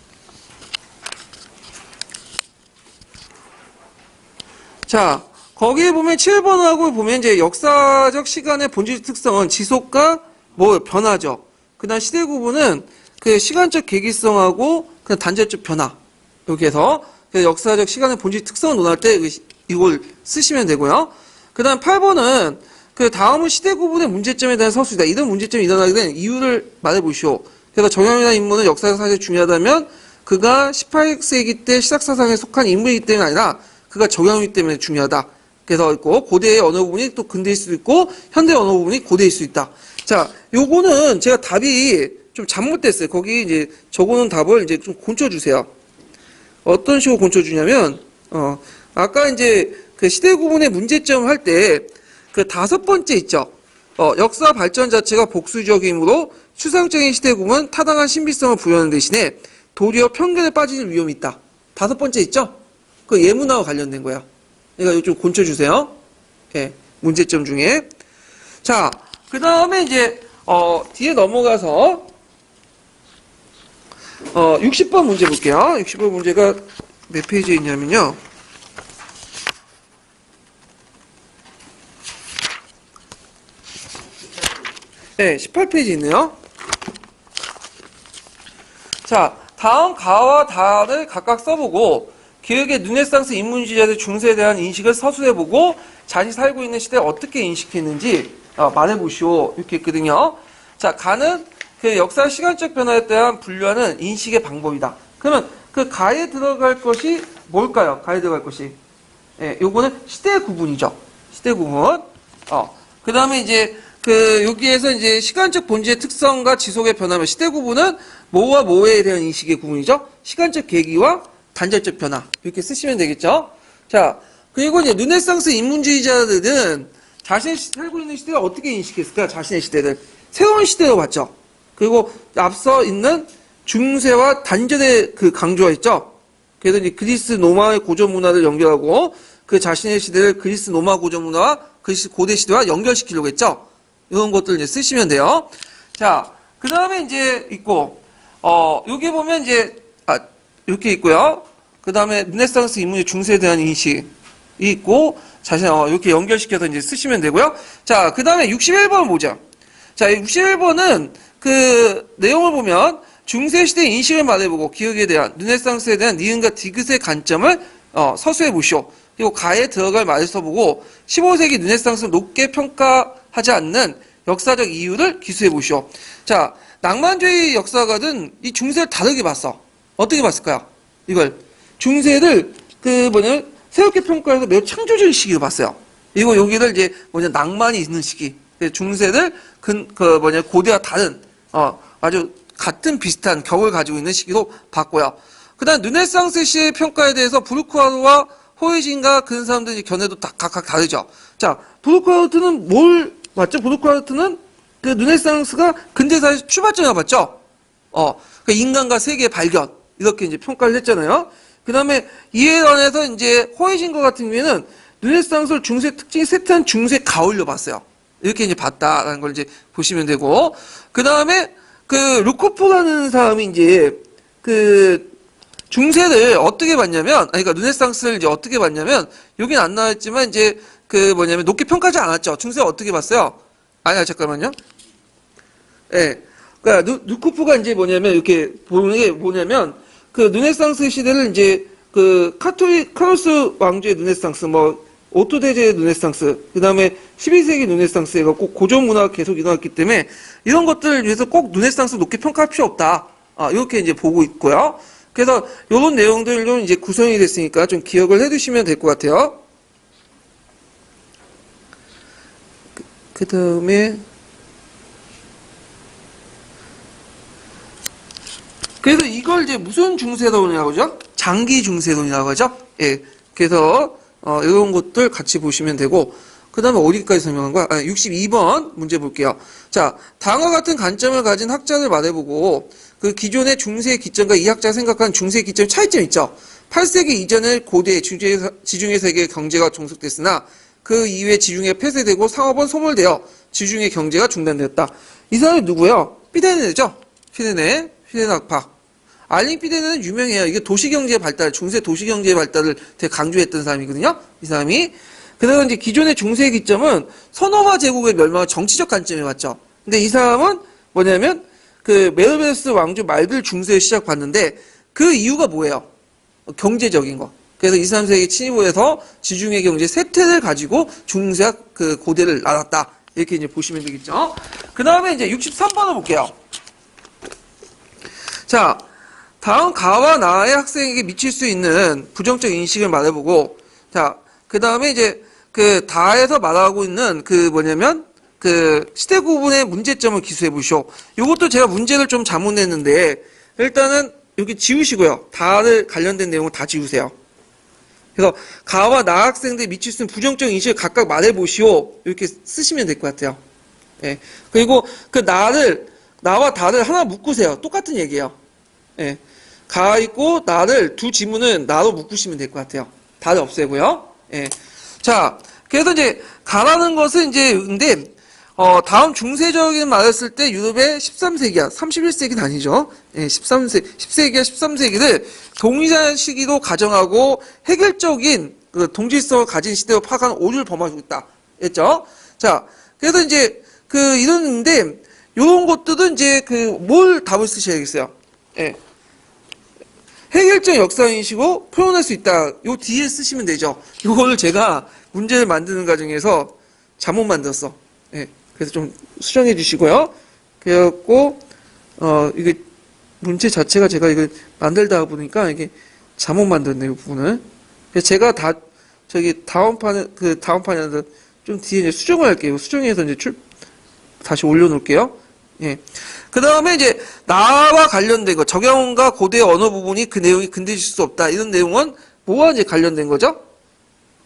자, 거기에 보면 7번하고 보면 이제 역사적 시간의 본질 특성은 지속과 뭐 변화죠. 그다음 시대 구분은 그 시간적 계기성하고 그 단절적 변화. 여기에서 그 역사적 시간의 본질 특성을 논할 때 이걸 쓰시면 되고요. 그다음 8번은 그 다음은 시대 구분의 문제점에 대한 서술이다. 이런 문제점이 일어나게 된 이유를 말해보시오. 그래서 정형이나 인물은 역사적 사실이 중요하다면 그가 18세기 때 시작사상에 속한 인물이기 때문이 아니라 그가 정형이기 때문에 중요하다. 그래서 있고 고대의 언어 부분이 또 근대일 수도 있고 현대 언어 부분이 고대일 수 있다. 자, 요거는 제가 답이 좀 잘못됐어요. 거기 이제 적어놓은 답을 이제 좀 곤쳐주세요. 어떤 식으로 곤쳐주냐면 아까 이제 그 시대 구분의 문제점 할 때 그 5번째 있죠. 역사 발전 자체가 복수적이므로 추상적인 시대 구분은 타당한 신비성을 부여하는 대신에 도리어 편견에 빠지는 위험이 있다. 5번째 있죠? 그 예문화와 관련된 거예요. 그러니까 이거 좀 곤쳐주세요. 예, 문제점 중에. 자, 그 다음에 이제, 뒤에 넘어가서, 60번 문제 볼게요. 60번 문제가 몇 페이지에 있냐면요. 네, 18페이지 있네요. 자, 다음 가와 다를 각각 써보고, 기억의 르네상스 인문주의자들 중세에 대한 인식을 서술해보고 자신이 살고 있는 시대에 어떻게 인식했는지 말해보시오. 이렇게 했거든요. 자, 가는 그 역사 시간적 변화에 대한 분류하는 인식의 방법이다. 그러면 그 가에 들어갈 것이 뭘까요? 가에 들어갈 것이. 예, 요거는 시대 구분이죠. 시대 구분. 그 다음에 이제 여기에서 이제 시간적 본질의 특성과 지속의 변화면 시대 구분은 뭐와 뭐에 대한 인식의 구분이죠. 시간적 계기와 단절적 변화 이렇게 쓰시면 되겠죠. 자, 그리고 이제 르네상스 인문주의자들은 자신이 살고 있는 시대를 어떻게 인식했을까? 자신의 시대를 새로운 시대로 봤죠. 그리고 앞서 있는 중세와 단절의 그 강조가 있죠. 그래서 이제 그리스 로마의 고전 문화를 연결하고 그 자신의 시대를 그리스 로마 고전 문화와 그리스 고대 시대와 연결시키려고 했죠. 이런 것들 이제 쓰시면 돼요. 자, 그 다음에 이제 있고 여기 보면 이제 이렇게 있고요. 그 다음에 르네상스 인문의 중세에 대한 인식이 있고, 이렇게 연결시켜서 이제 쓰시면 되고요. 자, 그 다음에 61번 보자. 자, 61번은 그 내용을 보면 중세시대 인식을 말해보고 기억에 대한, 르네상스에 대한 니은과 디귿의 관점을 서술해 보시오. 그리고 가에 들어갈 말을 써보고 15세기 르네상스를 높게 평가하지 않는 역사적 이유를 기술해 보시오. 자, 낭만주의 역사가든 이 중세를 다르게 봤어. 어떻게 봤을까요? 이걸 중세를 새롭게 평가해서 매우 창조적인 시기로 봤어요. 그리고 여기를 이제 낭만이 있는 시기. 중세를 고대와 다른 아주 같은 비슷한 격을 가지고 있는 시기로 봤고요. 그다음 르네상스 시의 평가에 대해서 브루크하우트와 호이징과 그런 사람들의 견해도 각각 다르죠. 자, 브루크하우트는 뭘 봤죠? 브루크하우트는 그 르네상스가 근대사의 출발점이라고 봤죠. 그 인간과 세계의 발견. 이렇게 이제 평가를 했잖아요. 그 다음에 이에 관해서 이제 호이징과 같은 경우에는 르네상스를 중세 특징이 세트한 중세 가을로 봤어요. 이렇게 이제 봤다라는 걸 이제 보시면 되고. 그 다음에 루코프라는 사람이 이제 중세를 어떻게 봤냐면, 그러니까 르네상스를 이제 어떻게 봤냐면, 여긴 안 나왔지만 이제 높게 평가하지 않았죠. 중세를 어떻게 봤어요? 잠깐만요. 예. 그러니까 루코프가 이제 이렇게 보는 게 뭐냐면, 르네상스 시대를 이제 카로스 왕조의 르네상스, 오토대제의 르네상스, 그 다음에 12세기 르네상스가 꼭 고전 문화가 계속 일어났기 때문에 이런 것들을 위해서 꼭 르네상스 높게 평가할 필요 없다. 이렇게 이제 보고 있고요. 그래서 이런 내용들로 이제 구성이 됐으니까 좀 기억을 해두시면 될 것 같아요. 그 다음에 이걸 이제 무슨 중세론이라고 하죠? 장기 중세론이라고 하죠? 예. 그래서, 이런 것들 같이 보시면 되고, 그 다음에 어디까지 설명한 거야? 62번 문제 볼게요. 자, 다음과 같은 관점을 가진 학자들 말해보고, 그 기존의 중세 기점과 이 학자가 생각하는 중세 기점 차이점 있죠? 8세기 이전의 고대 지중해 세계 경제가 종속됐으나, 그 이후에 지중해 폐쇄되고 상업은 소멸되어 지중해 경제가 중단되었다. 이 사람이 누구예요? 피데네죠? 피데네 학파. 알링 피데네는 유명해요. 이게 도시경제 발달, 중세 도시경제 발달을 되게 강조했던 사람이거든요. 이 사람이. 그래서 이제 기존의 중세 기점은 선어화 제국의 멸망을 정치적 관점에 봤죠. 근데 이 사람은 뭐냐면 그 메르베스 왕조 말들 중세에 시작봤는데 그 이유가 뭐예요? 경제적인 거. 그래서 2, 3세기 침입해서 지중해 경제 쇠퇴를 가지고 중세 그 고대를 알았다. 이렇게 이제 보시면 되겠죠. 그 다음에 이제 63번을 볼게요. 자, 다음 가와 나의 학생에게 미칠 수 있는 부정적 인식을 말해보고, 자, 그 다음에 이제 그 다에서 말하고 있는 그 뭐냐면 그 시대 구분의 문제점을 기수해 보시오. 이것도 제가 문제를 좀 잘못 냈는데 일단은 여기 지우시고요. 다를 관련된 내용을 다 지우세요. 그래서 가와 나 학생들이 미칠 수 있는 부정적 인식을 각각 말해보시오. 이렇게 쓰시면 될 것 같아요. 예. 그리고 그 나와 다를 하나 묶으세요. 똑같은 얘기예요. 예. 가 있고 나를 두 지문은 나로 묶으시면 될 것 같아요. 다를 없애고요. 예. 자, 그래서 이제 가라는 것은 이제 근데 다음 중세적인 말을 쓸 때 유럽의 13세기야. 31세기는 아니죠. 예, 10세기야 13세기를 동일한 시기로 가정하고 획일적인 그 동질성을 가진 시대로 파악하는 오류를 범하고 있다. 했죠? 자, 그래서 이제 그 이러는데 요런 것들은 이제 그 뭘 답을 쓰셔야겠어요. 예. 획일적 역사인식으로 표현할 수 있다. 요 뒤에 쓰시면 되죠. 요거를 제가 문제를 만드는 과정에서 잘못 만들었어. 예. 그래서 좀 수정해 주시고요. 그래갖고, 이게 문제 자체가 제가 이거 만들다 보니까 이게 잘못 만들었네요, 이 부분을. 그래서 제가 다음 판에 좀 뒤에 이제 수정을 할게요. 수정해서 이제 다시 올려놓을게요. 예. 그 다음에 이제 나와 관련된 거, 적용과 고대의 언어 부분이 그 내용이 근대질 수 없다. 이런 내용은 뭐와 이제 관련된 거죠?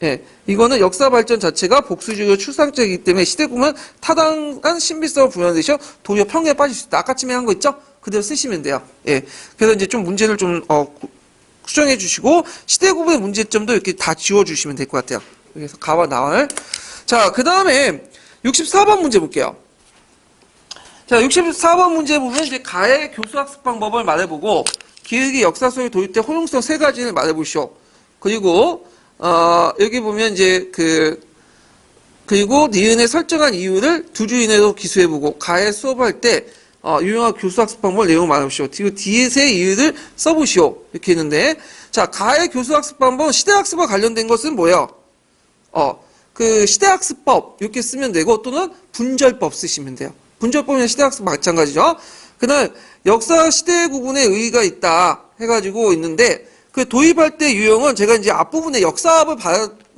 예. 이거는 역사 발전 자체가 복수적이고 추상적이기 때문에 시대 구면 타당한 신비성을 부여하듯이 도리어 평균에 빠질 수 있다. 아까쯤에 한 거 있죠? 그대로 쓰시면 돼요. 예. 그래서 이제 좀 문제를 좀, 수정해 주시고, 시대 구분의 문제점도 이렇게 다 지워주시면 될 것 같아요. 그래서 가와 나를. 자, 그 다음에 64번 문제 볼게요. 자, 64번 문제 보면 이제 가의 교수학습 방법을 말해보고, 기획의 역사 속에 도입된 혼용성 3가지를 말해보시오. 그리고, 여기 보면 이제 그리고 니은에 설정한 이유를 2주 이내로 기수해보고, 가의 수업할 때, 유용한 교수학습 방법을 내용 말해보시오. 그리고 디귿의 이유를 써보시오. 이렇게 했는데, 자, 가의 교수학습 방법, 시대학습과 관련된 것은 뭐예요? 그 시대학습법, 이렇게 쓰면 되고, 또는 분절법 쓰시면 돼요. 분절법이나 시대학습 마찬가지죠. 그다음 역사 시대 구분에 의의가 있다 해가지고 있는데 그 도입할 때 유형은 제가 이제 앞부분에 역사학을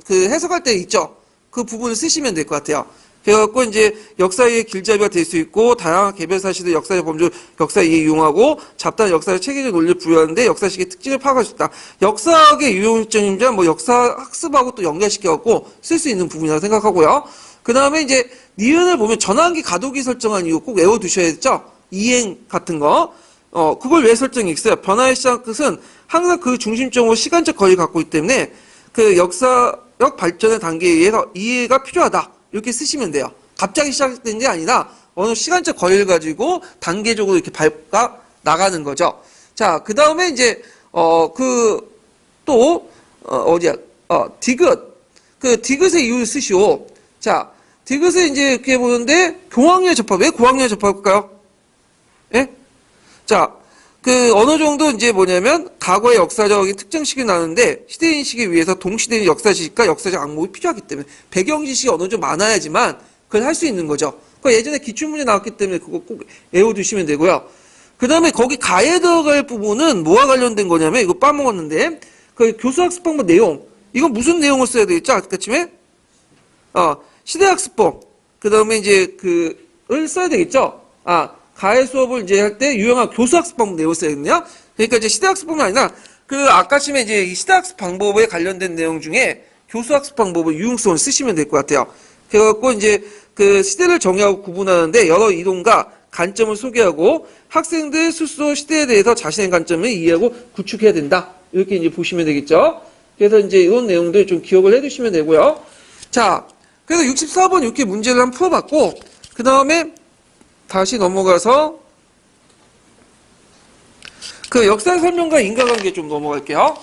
해석할 때 있죠. 그 부분을 쓰시면 될 것 같아요. 그래갖고 이제 역사의 길잡이가 될 수 있고 다양한 개별 사실을 역사의 범주, 역사 이해 이용하고 잡다한 역사의 체계적 논리를 부여하는데 역사식의 특징을 파악할 수 있다. 역사학의 유용점이자 뭐 역사 학습하고 또 연결시켜갖고 쓸 수 있는 부분이라고 생각하고요. 그 다음에 이제 니은을 보면 전환기 가독이 설정한 이유 꼭 외워두셔야겠죠? 이행 같은 거. 그걸 왜 설정이 있어요? 변화의 시작 끝은 항상 그 중심점으로 시간적 거리를 갖고 있기 때문에 그 역사적 발전의 단계에 의해서 이해가 필요하다. 이렇게 쓰시면 돼요. 갑자기 시작된 게 아니라 어느 시간적 거리를 가지고 단계적으로 이렇게 밟아 나가는 거죠. 자, 그 다음에 이제, 디귿. 그 디귿의 이유를 쓰시오. 자, 디귿을 이제 이렇게 보는데, 고학년 접합. 왜 고학년 접합일까요? 예? 자, 그 어느 정도 이제 뭐냐면, 과거의 역사적인 특정 시기를 나누는데, 시대인식에 위해서 동시대의 역사지식과 역사적 악목이 필요하기 때문에, 배경지식이 어느 정도 많아야지만, 그걸 할 수 있는 거죠. 그 예전에 기출문제 나왔기 때문에 그거 꼭 외워두시면 되고요. 그 다음에 거기 가에 들어갈 부분은 뭐와 관련된 거냐면, 이거 빠먹었는데, 그 교수학습 방법 내용. 이건 무슨 내용을 써야 되겠죠? 아까쯤에? 시대학습법. 그 다음에 이제 을 써야 되겠죠? 가의 수업을 이제 할 때 유용한 교수학습 방법 내용 써야 되거든요. 그러니까 이제 시대학습뿐만 아니라 그 아까 심에 이제 이 시대학습 방법에 관련된 내용 중에 교수학습 방법을 유용성을 쓰시면 될 것 같아요. 그래갖고 이제 그 시대를 정의하고 구분하는데 여러 이론과 관점을 소개하고 학생들 스스로 시대에 대해서 자신의 관점을 이해하고 구축해야 된다. 이렇게 이제 보시면 되겠죠. 그래서 이제 이런 내용들 좀 기억을 해두시면 되고요. 자, 그래서 64번 이렇게 문제를 한번 풀어봤고, 그 다음에 다시 넘어가서 그 역사 설명과 인과관계 좀 넘어갈게요.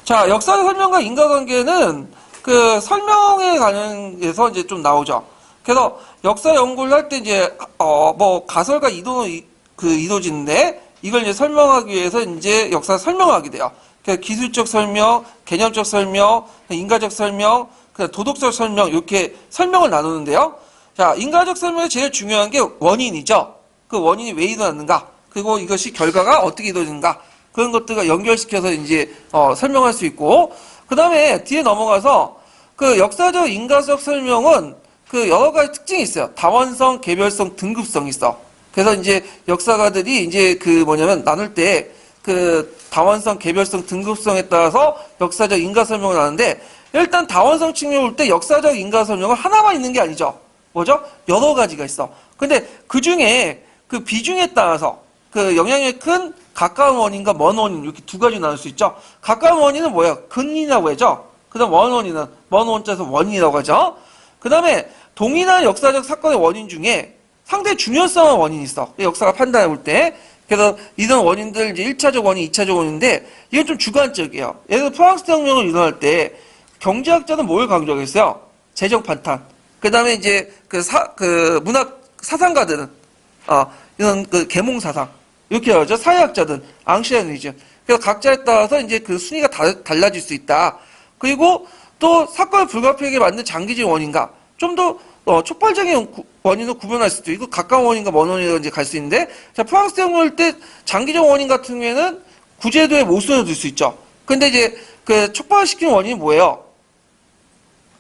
자, 역사 설명과 인과관계는 그 설명에 관해서 이제 좀 나오죠. 그래서 역사 연구를 할 때 이제 뭐 가설과 이론이 이루어지는데 이걸 이제 설명하기 위해서 이제 역사 설명을 하게 돼요. 그래서 기술적 설명, 개념적 설명, 인과적 설명, 도덕적 설명 이렇게 설명을 나누는데요. 자, 인과적 설명에 제일 중요한 게 원인이죠. 그 원인이 왜 일어났는가, 그리고 이것이 결과가 어떻게 이루어지는가, 그런 것들과 연결시켜서 이제 설명할 수 있고, 그 다음에 뒤에 넘어가서 그 역사적 인과적 설명은 그 여러 가지 특징이 있어요. 다원성, 개별성, 등급성이 있어. 그래서 이제 역사가들이 이제 그 뭐냐면 나눌 때 그 다원성, 개별성, 등급성에 따라서 역사적 인과 설명을 하는데, 일단 다원성 측면을 볼 때 역사적 인과 설명은 하나만 있는 게 아니죠. 뭐죠? 여러 가지가 있어. 근데 그 중에 그 비중에 따라서 그 영향이 큰 가까운 원인과 먼 원인 이렇게 두 가지 나눌 수 있죠. 가까운 원인은 뭐예요? 근이라고 하죠. 그 다음 먼 원인은 먼 원자에서 원인이라고 하죠. 그 다음에 동일한 역사적 사건의 원인 중에 상당히 중요성한 원인이 있어. 역사가 판단해 볼 때. 그래서 이런 원인들 이제 1차적 원인, 2차적 원인인데 이건 좀 주관적이에요. 예를 들어 프랑스 혁명을 일어날 때 경제학자는 뭘 강조하겠어요? 재정 반탄. 그 다음에 이제 그 문학 사상가들은 이런 그 계몽 사상 이렇게 하죠. 사회학자들은 앙시아니즘. 그래서 각자에 따라서 이제 그 순위가 달라질 수 있다. 그리고 또 사건을 불가피하게 만든 장기적 원인과 좀 더 촉발적인 원인을 구분할 수도 있고 가까운 원인과 먼 원인으로 이제 갈 수 있는데, 자, 프랑스 혁명일 때 장기적 원인 같은 경우에는 구제도의 모순을 둘 수 있죠. 근데 이제 그 촉발시킨 원인이 뭐예요?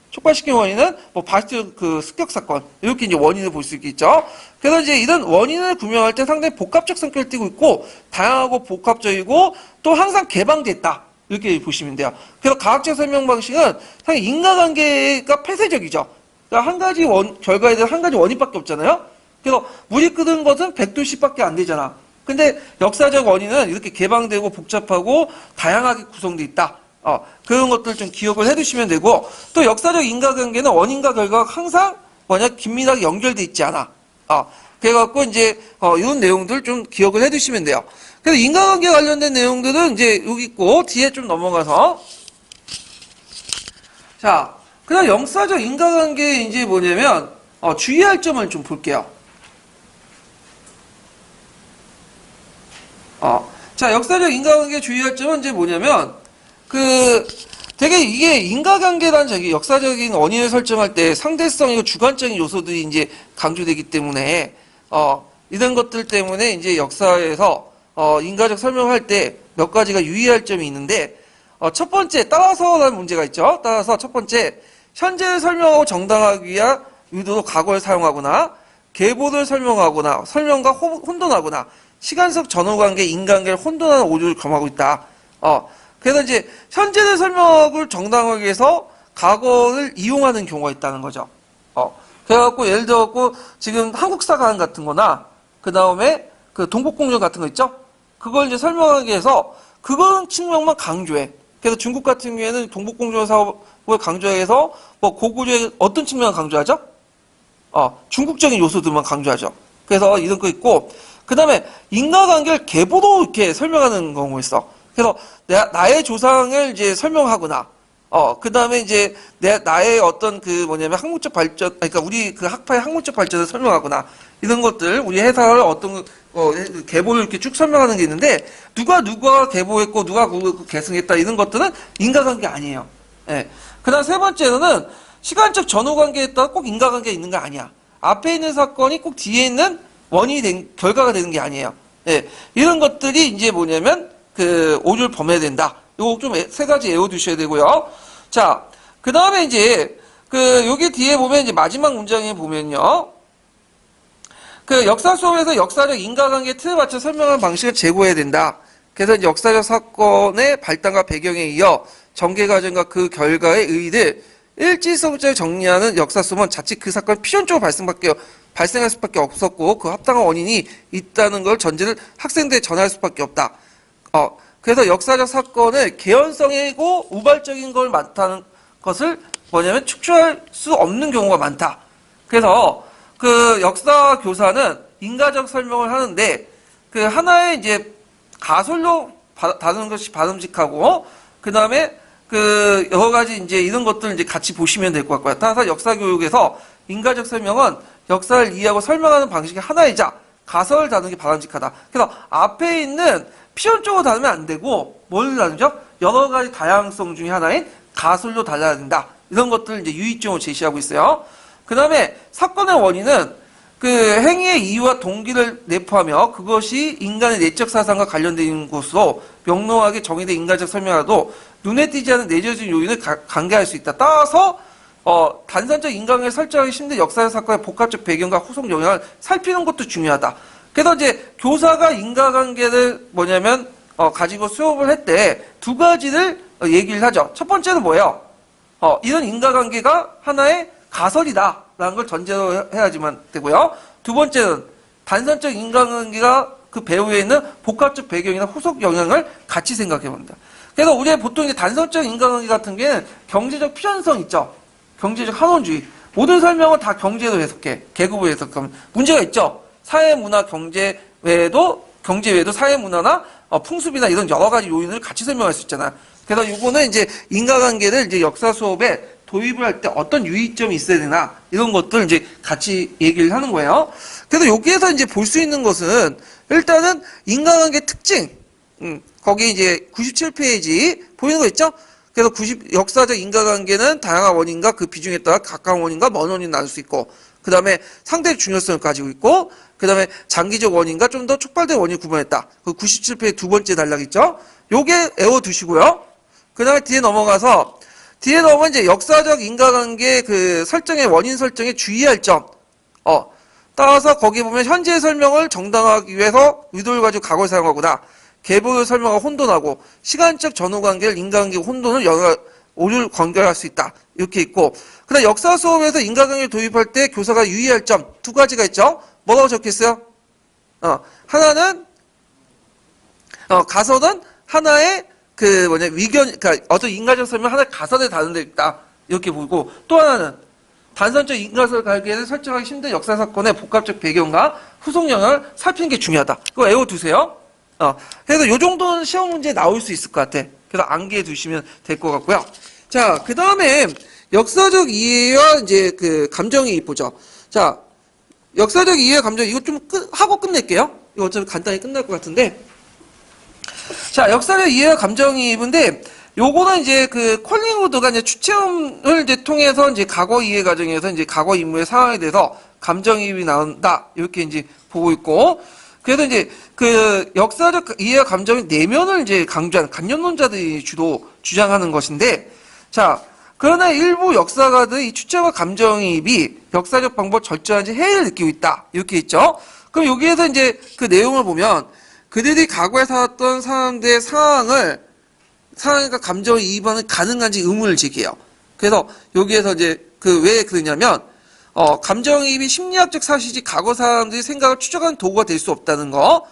촉발시킨 원인은 뭐 바스틸 그 습격 사건 이렇게 이제 원인을 볼 수 있겠죠. 그래서 이제 이런 원인을 규명할 때 상당히 복합적 성격을 띠고 있고 다양하고 복합적이고 또 항상 개방됐다 이렇게 보시면 돼요. 그래서 과학적 설명 방식은 상당히 인과관계가 폐쇄적이죠. 그러니까 한 가지 결과에 대한 한 가지 원인밖에 없잖아요. 그래서 물이 끓는 것은 100도씨밖에 안 되잖아. 근데 역사적 원인은 이렇게 개방되고 복잡하고 다양하게 구성되어 있다. 그런 것들 좀 기억을 해두시면 되고, 또 역사적 인과관계는 원인과 결과가 항상 긴밀하게 연결돼 있지 않아. 그래갖고 이제 이런 내용들 좀 기억을 해두시면 돼요. 그래서 인과관계 관련된 내용들은 이제 여기 있고 뒤에 좀 넘어가서 자, 그다음 역사적 인과관계 이제 뭐냐면 주의할 점을 좀 볼게요. 자, 역사적 인과관계 주의할 점은 이제 뭐냐면 되게 이게 인과관계란 역사적인 원인을 설정할 때 상대성이고 주관적인 요소들이 이제 강조되기 때문에 이런 것들 때문에 이제 역사에서 인과적 설명할 때 몇 가지가 유의할 점이 있는데, 첫 번째 따라서라는 문제가 있죠. 따라서 첫 번째, 현재를 설명하고 정당하기 위한 의도로 과거를 사용하거나 계보를 설명하거나 설명과 혼돈하거나 시간적 전후관계, 인간관계를 혼돈하는 오류를 겸하고 있다. 그래서 이제 현재를 설명을 정당하기 위해서 과거를 이용하는 경우가 있다는 거죠. 그래갖고 예를 들어갖고 지금 한국사관 같은 거나 그 다음에 그 동북공정 같은 거 있죠? 그걸 이제 설명하기 위해서 그런 측면만 강조해. 그래서 중국 같은 경우에는 동북공정 사업을 강조하기 위해서 뭐 고구려의 어떤 측면을 강조하죠? 중국적인 요소들만 강조하죠. 그래서 이런 거 있고, 그 다음에 인과관계를 계보로 이렇게 설명하는 경우가 있어. 그래서 나의 조상을 이제 설명하거나, 그 다음에 이제 나의 어떤 학문적 발전, 그러니까 우리 그 학파의 학문적 발전을 설명하거나, 이런 것들, 우리 회사를 어떤, 계보를 이렇게 쭉 설명하는 게 있는데, 누가 계보했고, 누가 계승했다, 이런 것들은 인과관계 아니에요. 예. 그 다음 세 번째로는, 시간적 전후관계에 따라 꼭 인과관계가 있는 거 아니야. 앞에 있는 사건이 꼭 뒤에 있는 결과가 되는 게 아니에요. 예. 이런 것들이 이제 뭐냐면, 오류를 범해야 된다. 요거 좀 세 가지 외워두셔야 되고요. 자, 그 다음에 이제, 여기 뒤에 보면 이제 마지막 문장에 보면요. 그 역사 수업에서 역사적 인과관계 틀에 맞춰 설명하는 방식을 제고해야 된다. 그래서 이제 역사적 사건의 발단과 배경에 이어 전개 과정과 그 결과의 의의를 일지성적으로 정리하는 역사 수업은 자칫 그 사건이 필연적으로 발생할 수밖에 없었고 그 합당한 원인이 있다는 걸 전제를 학생들에 전할 수밖에 없다. 그래서 역사적 사건을 개연성이고 우발적인 걸 많다는 것을 뭐냐면 축소할 수 없는 경우가 많다. 그래서 그 역사 교사는 인과적 설명을 하는데 그 하나의 이제 가설로 다루는 것이 바람직하고 그 다음에 그 여러 가지 이제 이런 것들 이제 같이 보시면 될 것 같고요. 따라서 역사 교육에서 인과적 설명은 역사를 이해하고 설명하는 방식의 하나이자 가설을 다루는 게 바람직하다. 그래서 앞에 있는 필연적으로 다루면 안 되고 뭘 다루죠? 여러 가지 다양성 중에 하나인 가설로 달라야 된다. 이런 것들을 이제 유의점으로 제시하고 있어요. 그 다음에 사건의 원인은 그 행위의 이유와 동기를 내포하며 그것이 인간의 내적 사상과 관련된 있는 것으로 명료하게 정의된 인간적 설명이라도 눈에 띄지 않는 내재적인 요인을 관계할 수 있다. 따라서 단선적 인간관계를 설정하기 힘든 역사적 사건의 복합적 배경과 후속 영향을 살피는 것도 중요하다. 그래서 이제 교사가 인과관계를 뭐냐면 가지고 수업을 할 때 두 가지를 얘기를 하죠. 첫 번째는 뭐예요? 이런 인과관계가 하나의 가설이다라는 걸 전제로 해야지만 되고요. 두 번째는 단선적 인과관계가 그 배후에 있는 복합적 배경이나 후속 영향을 같이 생각해 봅니다. 그래서 우리가 보통 이제 단선적 인과관계 같은 경우에는 경제적 필연성 있죠. 경제적 한원주의. 모든 설명은 다 경제로 해석해. 계급으로 해석하면 문제가 있죠. 사회, 문화, 경제 외에도 사회, 문화나 풍습이나 이런 여러 가지 요인을 같이 설명할 수 있잖아요. 그래서 이거는 이제 인과관계를 이제 역사 수업에 도입을 할 때 어떤 유의점이 있어야 되나 이런 것들 이제 같이 얘기를 하는 거예요. 그래서 여기에서 이제 볼 수 있는 것은 일단은 인과관계 특징. 거기 이제 97페이지 보이는 거 있죠? 그래서 역사적 인과관계는 다양한 원인과 그 비중에 따라 가까운 원인과 먼 원인을 나눌 수 있고 그 다음에 상대적 중요성을 가지고 있고 그 다음에 장기적 원인과 좀 더 촉발된 원인을 구분했다. 그 97페이지 두 번째 단락 있죠? 요게 외워두시고요. 그 다음에 뒤에 넘어가면 이제 역사적 인과관계 그 설정의 원인 설정에 주의할 점. 따라서 거기 보면 현재의 설명을 정당화하기 위해서 의도를 가지고 과거를 사용하거나 계보를 설명하고 혼돈하고 시간적 전후관계를 인과관계 혼돈을 오류를 관계할 수 있다. 이렇게 있고 그다음 역사 수업에서 인과관계를 도입할 때 교사가 유의할 점 두 가지가 있죠. 뭐라고 적혔어요? 하나는 가설은 하나의 그러니까 어떤 인과적 설명 하나의 가설에 다른 데 있다. 이렇게 보고 또 하나는 단선적 인과설 관계를 설정하기 힘든 역사 사건의 복합적 배경과 후속 영향을 살피는 게 중요하다. 그거 외워두세요. 그래서 요 정도는 시험 문제에 나올 수 있을 것 같아. 그래서 암기해 두시면 될 것 같고요. 자, 그 다음에 역사적 이해와 이제 그 감정이입 보죠. 자, 역사적 이해와 감정 이거 좀 하고 끝낼게요. 이거 어차피 간단히 끝날 것 같은데. 자, 역사적 이해와 감정이입인데 요거는 이제 그 콜링우드가 이제 추체험을 이제 통해서 이제 과거 이해 과정에서 이제 과거 인물의 상황에 대해서 감정이입이 나온다. 이렇게 이제 보고 있고. 그래서 이제 그 역사적 이해와 감정의 내면을 이제 강조하는 관념론자들이 주로 주장하는 것인데, 자, 그러나 일부 역사가들이 이 추체와 감정이입이 역사적 방법 절저한지 해이를 느끼고 있다. 이렇게 있죠. 그럼 여기에서 이제 그 내용을 보면 그들이 과거에 살았던 사람들의 상황과 감정이입은 가능한지 의문을 제기해요. 그래서 여기에서 이제 왜 그러냐면 감정이입이 심리학적 사실이 과거 사람들이 생각을 추적하는 도구가 될 수 없다는 거.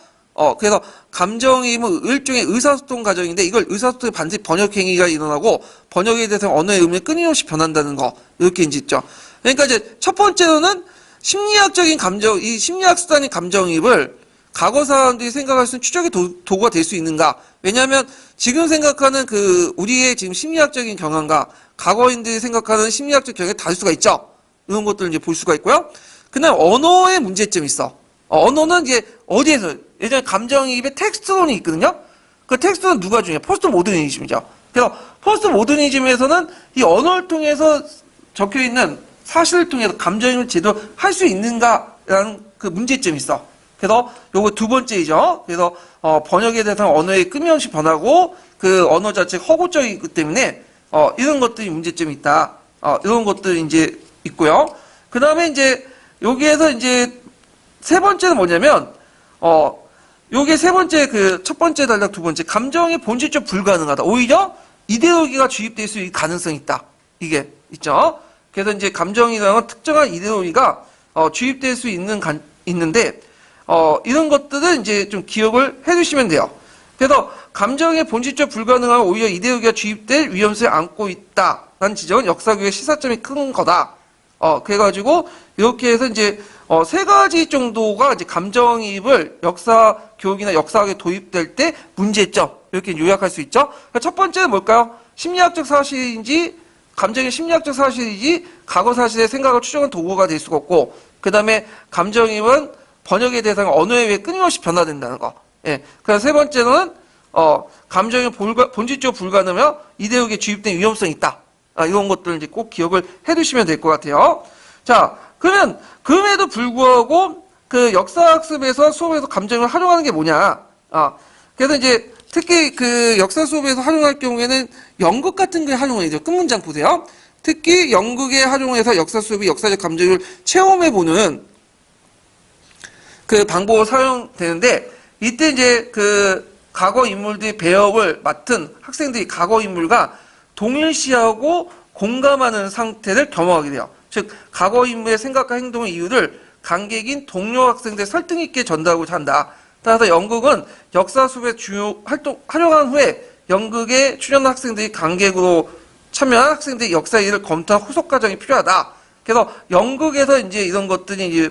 그래서 감정이입은 일종의 의사소통 과정인데 이걸 의사소통에 반드시 번역행위가 일어나고 번역에 대해서 언어의 의미가 끊임없이 변한다는 거. 이렇게 이제 있죠. 그러니까 이제 첫 번째로는 심리학적인 이 심리학 수단인 감정이입을 과거 사람들이 생각할 수 있는 추적의 도구가 될 수 있는가. 왜냐하면 지금 생각하는 우리의 지금 심리학적인 경향과 과거인들이 생각하는 심리학적 경향이 다를 수가 있죠. 이런 것들을 이제 볼 수가 있고요. 그다음 언어의 문제점이 있어. 언어는 이제 어디에서 예전에 감정이입의 텍스트론이 있거든요. 그 텍스트는 누가 중요해? 포스트 모더니즘이죠. 그래서 포스트 모더니즘에서는 이 언어를 통해서 적혀 있는 사실을 통해서 감정이입을 제대로 할 수 있는가라는 그 문제점이 있어. 그래서 요거 두 번째이죠. 그래서 번역에 대해서 언어의 끊임없이 변하고 그 언어 자체가 허구적이기 때문에 이런 것들이 문제점이 있다. 이런 것들이 이제 있고요. 그 다음에 이제 여기에서 이제 세 번째는 뭐냐면, 요게 세 번째, 첫 번째 단락 두 번째, 감정의 본질적 불가능하다. 오히려 이데올로기가 주입될 수 있는 가능성이 있다. 이게 있죠. 그래서 이제 감정이라는 건 특정한 이데올로기가 주입될 수 있는데, 이런 것들은 이제 좀 기억을 해 주시면 돼요. 그래서 감정의 본질적 불가능함은 오히려 이데올로기가 주입될 위험성을 안고 있다라는 지적은 역사교육의 시사점이 큰 거다. 그래가지고 이렇게 해서 이제 세 가지 정도가 이제 감정이입을 역사 교육이나 역사학에 도입될 때 문제점 이렇게 요약할 수 있죠. 그러니까 첫 번째는 뭘까요? 심리학적 사실인지 감정의 심리학적 사실이지 과거 사실의 생각을 추정한 도구가 될 수가 없고, 그 다음에 감정이입은 번역의 대상 언어에 의해 끊임없이 변화된다는 거. 예. 그래서 세 번째는 감정의 본질적으로 불가능하며 이데올로기에 주입된 위험성이 있다. 이런 것들을 이제 꼭 기억을 해두시면 될 것 같아요. 자, 그러면 그럼에도 불구하고 그 역사학습에서 수업에서 감정을 활용하는 게 뭐냐? 그래서 이제 특히 그 역사 수업에서 활용할 경우에는 연극 같은 걸 활용해야 돼요. 끝문장 보세요. 특히 연극에 활용해서 역사 수업이 역사적 감정을 체험해보는 그 방법으로 사용되는데, 이때 이제 그 과거 인물들의 배역을 맡은 학생들이 과거 인물과 동일시하고 공감하는 상태를 겸허하게 돼요. 즉, 과거 인물의 생각과 행동의 이유를 관객인 동료 학생들 설득 있게 전달하고자 한다. 따라서 연극은 역사 수업의 주요 활용한 후에 연극에 출연한 학생들이 관객으로 참여한 학생들의 역사 이해를 검토한 후속 과정이 필요하다. 그래서 연극에서 이제 이런 것들이 이제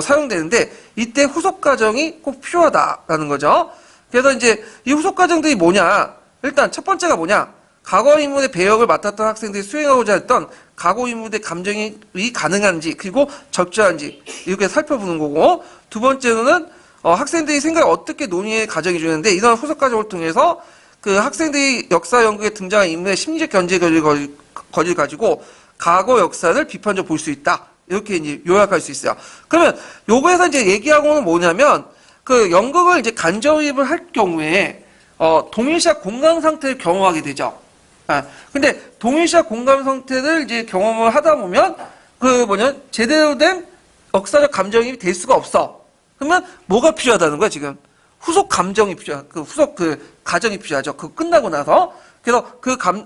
사용되는데, 이때 후속 과정이 꼭 필요하다라는 거죠. 그래서 이제 이 후속 과정들이 뭐냐? 일단 첫 번째가 뭐냐? 과거 인물의 배역을 맡았던 학생들이 수행하고자 했던 과거 인물의 감정이 가능한지, 그리고 적절한지 이렇게 살펴보는 거고, 두 번째로는 학생들이 생각을 어떻게 논의의 과정이 주는데, 이런 후속 과정을 통해서 그 학생들이 역사 연구에 등장한 인물의 심리적 견제거리를 가지고 과거 역사를 비판적으로 볼 수 있다. 이렇게 이제 요약할 수 있어요. 그러면 요거에서 이제 얘기하고는 뭐냐면, 그 연극을 이제 간접입을 할 경우에 동일시각 공감 상태를 경험하게 되죠. 근데 동일시각 공감 상태를 이제 경험을 하다 보면 제대로 된 역사적 감정이 될 수가 없어. 그러면 뭐가 필요하다는 거야, 지금? 후속 감정이 후속 과정이 필요하죠. 그거 끝나고 나서. 그래서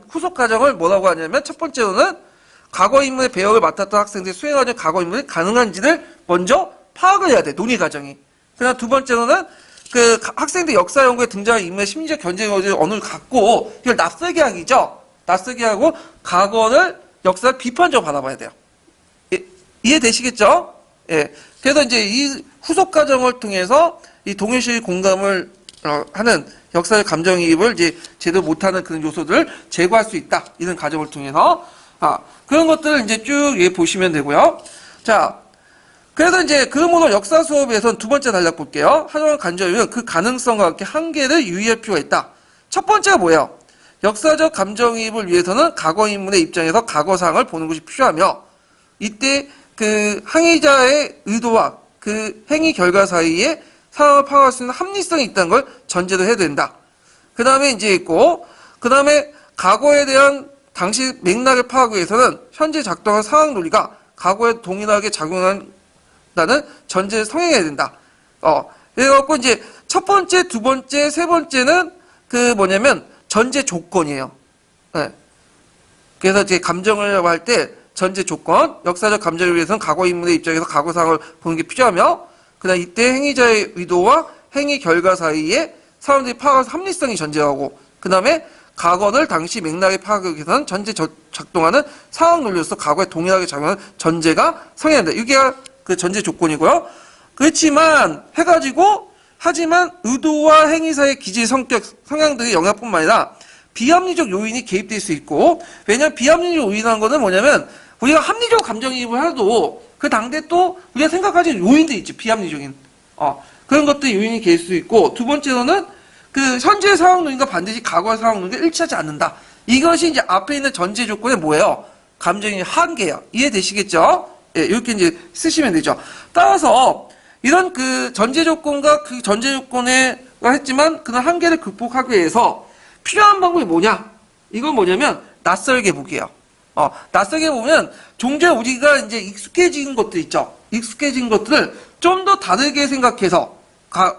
후속 과정을 뭐라고 하냐면, 첫 번째로는 과거 인물의 배역을 맡았던 학생들이 수행하는 과거 인물이 가능한지를 먼저 파악을 해야 돼, 논의 과정이. 그다음 두 번째로는 그 학생들 역사 연구에 등장한 인물의 심리적 견제거리를 어느 정도 갖고 이걸 낯설게 하기죠. 낯설게 하고 과거를 역사를 비판적으로 바라봐야 돼요. 이해되시겠죠? 예. 그래서 이제 이 후속 과정을 통해서 이 동일시 공감을 하는 역사의 감정이입을 이제 제대로 못하는 그런 요소들을 제거할 수 있다. 이런 과정을 통해서 그런 것들을 이제 쭉 보시면 되고요. 자, 그래서 이제 그러므로 역사 수업에서는 두 번째 단락 볼게요. 활용한 간접이면 그 가능성과 함께 한계를 유의할 필요가 있다. 첫 번째가 뭐예요? 역사적 감정이입을 위해서는 과거 인물의 입장에서 과거 상황을 보는 것이 필요하며, 이때 그 항의자의 의도와 그 행위 결과 사이에 상황을 파악할 수 있는 합리성이 있다는 걸 전제로 해야 된다. 그 다음에 이제 있고, 그 다음에 과거에 대한 당시 맥락을 파악하기 위해서는 현재 작동한 상황 논리가 과거에 동일하게 작용한다는 전제를 성행해야 된다. 그래갖고 이제 첫 번째, 두 번째, 세 번째는 전제 조건이에요. 네. 그래서 이제 감정을 할 때 전제 조건, 역사적 감정을 위해서는 과거 인물의 입장에서 과거 상황을 보는 게 필요하며, 그다음 이때 행위자의 의도와 행위 결과 사이에 사람들이 파악할 합리성이 전제하고, 그 다음에 과거를 당시 맥락에 파악하기 위해서는 전제 작동하는 상황 논리로서 과거에 동일하게 작용하는 전제가 성행한다. 이게 그 전제 조건이고요. 그렇지만 하지만 의도와 행위 사이의 기질, 성격, 성향들의 영향뿐만 아니라 비합리적 요인이 개입될 수 있고, 왜냐하면 비합리적 요인이라는 거는 뭐냐면, 우리가 합리적 감정이입을 해도 그 당대 또 우리가 생각하지 요인들이 있죠. 비합리적인 그런 것들이 요인이 개입될 수 있고, 두 번째로는 그 현재 상황 논리가 반드시 과거의 상황 논리가 일치하지 않는다. 이것이 이제 앞에 있는 전제 조건이 뭐예요? 감정의 한계예요. 이해되시겠죠? 예, 이렇게 이제 쓰시면 되죠. 따라서 이런 그 전제 조건과 그 전제 조건에 했지만 그런 한계를 극복하기 위해서 필요한 방법이 뭐냐? 이건 뭐냐면 낯설게 보기예요. 낯설게 보면 종종 우리가 이제 익숙해진 것도 있죠. 익숙해진 것들을 좀 더 다르게 생각해서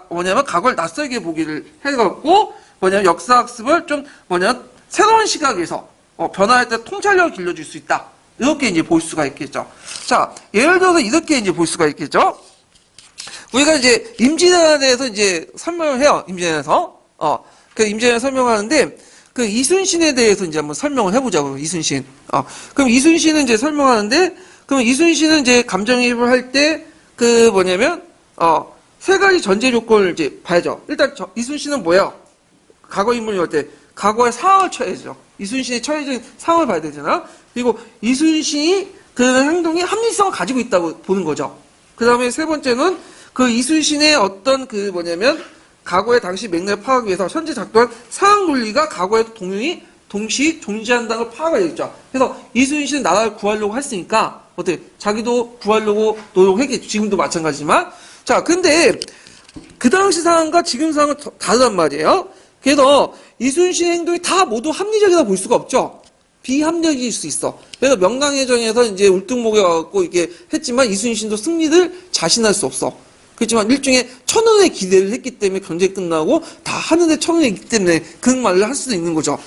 뭐냐면 과거를 낯설게 보기를 해갖고 뭐냐면 역사학습을 좀 뭐냐면 새로운 시각에서 변화할 때 통찰력을 길러줄 수 있다. 이렇게 이제 볼 수가 있겠죠. 자, 예를 들어서 이렇게 이제 볼 수가 있겠죠. 우리가 이제 임진왜란에 대해서 이제 설명을 해요. 임진왜란에서. 그 임진왜란 설명하는데 그 이순신에 대해서 이제 한번 설명을 해보자고요. 이순신. 그럼 이순신은 이제 설명하는데 그럼 이순신은 이제 감정이입을 할 때 그 뭐냐면 세 가지 전제 조건을 이제 봐야죠. 일단 이순신은 뭐야? 과거 인물이 올 때 과거의 상황을 쳐야죠. 이순신이 처해진 상황을 봐야 되잖아. 그리고 이순신이 그 행동이 합리성을 가지고 있다고 보는 거죠. 그 다음에 세 번째는 그 이순신의 어떤 그 뭐냐면 과거의 당시 맥락을 파악하기 위해서 현재 작동한 상황 논리가 과거에 동시 존재한다는 걸 파악해야 되겠죠. 그래서 이순신은 나라를 구하려고 했으니까 어때? 자기도 구하려고 노력했겠죠. 지금도 마찬가지지만. 자, 근데 그 당시 상황과 지금 상황은 다르단 말이에요. 그래서 이순신의 행동이 다 모두 합리적이다 볼 수가 없죠. 비합리적일 수 있어. 그래서 명랑해전에서 이제 울퉁목에 와갖고 이렇게 했지만 이순신도 승리를 자신할 수 없어. 그렇지만 일종의 천원의 기대를 했기 때문에 경쟁이 끝나고 다 하늘의 천원이 있기 때문에 그 말을 할 수도 있는 거죠.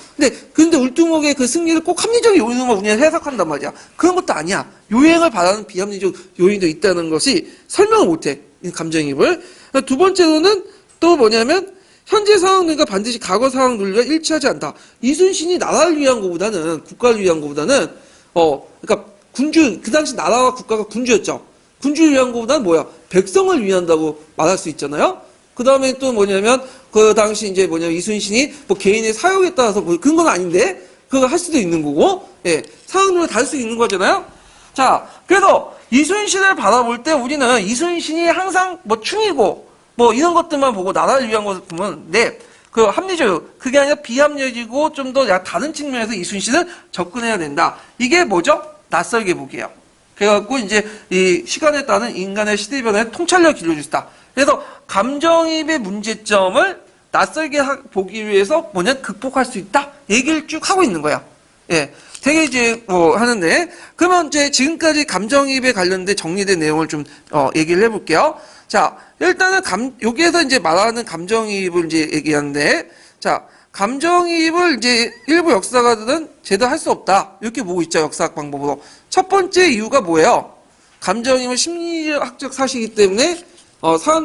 근데 울퉁목의 그 승리를 꼭 합리적인 요인으로 우리가 해석한단 말이야. 그런 것도 아니야. 요행을 바라는 비합리적 요인도 있다는 것이 설명을 못해. 이 감정이입을. 두 번째로는 또 뭐냐면 현재 상황 논리가 반드시 과거 상황 논리와 일치하지 않다. 이순신이 나라를 위한 것보다는 국가를 위한 것보다는 그러니까 그 당시 나라와 국가가 군주였죠. 군주를 위한 것보다는 뭐야? 백성을 위한다고 말할 수 있잖아요. 그 다음에 또 뭐냐면 그 당시 이제 뭐냐면 이순신이 뭐 개인의 사역에 따라서 뭐 그런 건 아닌데 그거 할 수도 있는 거고, 예, 상황 논리가 다를 수 있는 거잖아요. 자, 그래서 이순신을 바라볼 때 우리는 이순신이 항상 뭐 충이고 뭐 이런 것들만 보고 나라를 위한 것을 보면 그 합리적 그게 아니라 비합리적이고 좀 더 다른 측면에서 이순신은 접근해야 된다. 이게 뭐죠? 낯설게 보기예요. 그래갖고 이제 이 시간에 따른 인간의 시대 변화에 통찰력을 길러줄 수 있다. 그래서 감정이입의 문제점을 낯설게 보기 위해서 뭐냐 극복할 수 있다. 얘기를 쭉 하고 있는 거야. 예. 되게 이제 하는데 그러면 이제 지금까지 감정이입에 관련된 정리된 내용을 좀 얘기를 해볼게요. 자, 일단은 여기에서 이제 말하는 감정이입을 이제 얘기하는데, 자, 감정이입을 이제 일부 역사가들은 제대로 할 수 없다. 이렇게 보고 있죠. 역사학 방법으로. 첫 번째 이유가 뭐예요? 감정이입은 심리학적 사실이기 때문에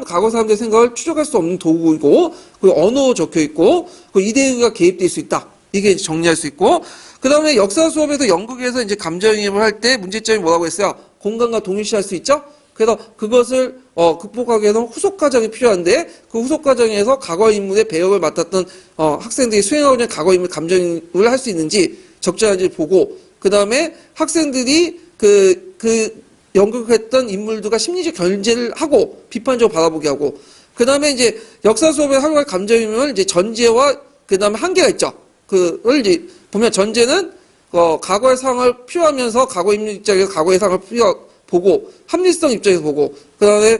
과거 사람들의 생각을 추적할 수 없는 도구이고, 그리고 언어로 적혀 있고, 그 이데올로기가 개입될 수 있다. 이게 정리할 수 있고, 그 다음에 역사 수업에서 연극에서 이제 감정이입을 할 때 문제점이 뭐라고 했어요? 공간과 동일시할 수 있죠? 그래서 그것을 극복하기 위해서는 후속 과정이 필요한데 그 후속 과정에서 과거 인물의 배역을 맡았던 학생들이 수행하고 있는 과거 인물 감정을 할 수 있는지 적절한지 보고 그 다음에 학생들이 그 연극했던 인물들과 심리적 견제를 하고 비판적으로 바라보게 하고 그 다음에 이제 역사 수업에 활용할 감정이입을 이제 전제와 그 다음에 한계가 있죠. 그걸 이제 보면 전제는 과거의 상황을 필요하면서 과거 인물 입장에서 과거의 상황을 보고 합리성 입장에서 보고 그 다음에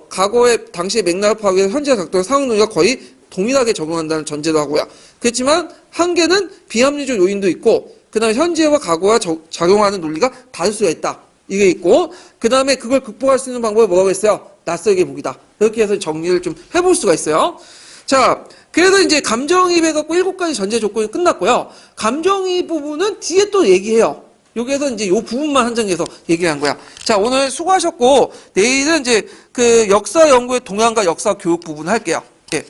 과거의 당시의 맥락을 파악해서 현재 작동한 상황 논리가 거의 동일하게 적용한다는 전제도 하고요. 그렇지만 한계는 비합리적 요인도 있고 그 다음에 현재와 과거와 작용하는 논리가 다를 수가 있다. 이게 있고 그 다음에 그걸 극복할 수 있는 방법이 뭐라고 했어요? 낯설게 보기다. 이렇게 해서 정리를 좀 해볼 수가 있어요. 자, 그래서 이제 감정이입 해갖고 7가지 전제 조건이 끝났고요. 감정이입 부분은 뒤에 또 얘기해요. 여기에서 이제 요 부분만 한정해서 얘기한 거야. 자, 오늘 수고하셨고, 내일은 이제 그 역사 연구의 동향과 역사 교육 부분 할게요. 예.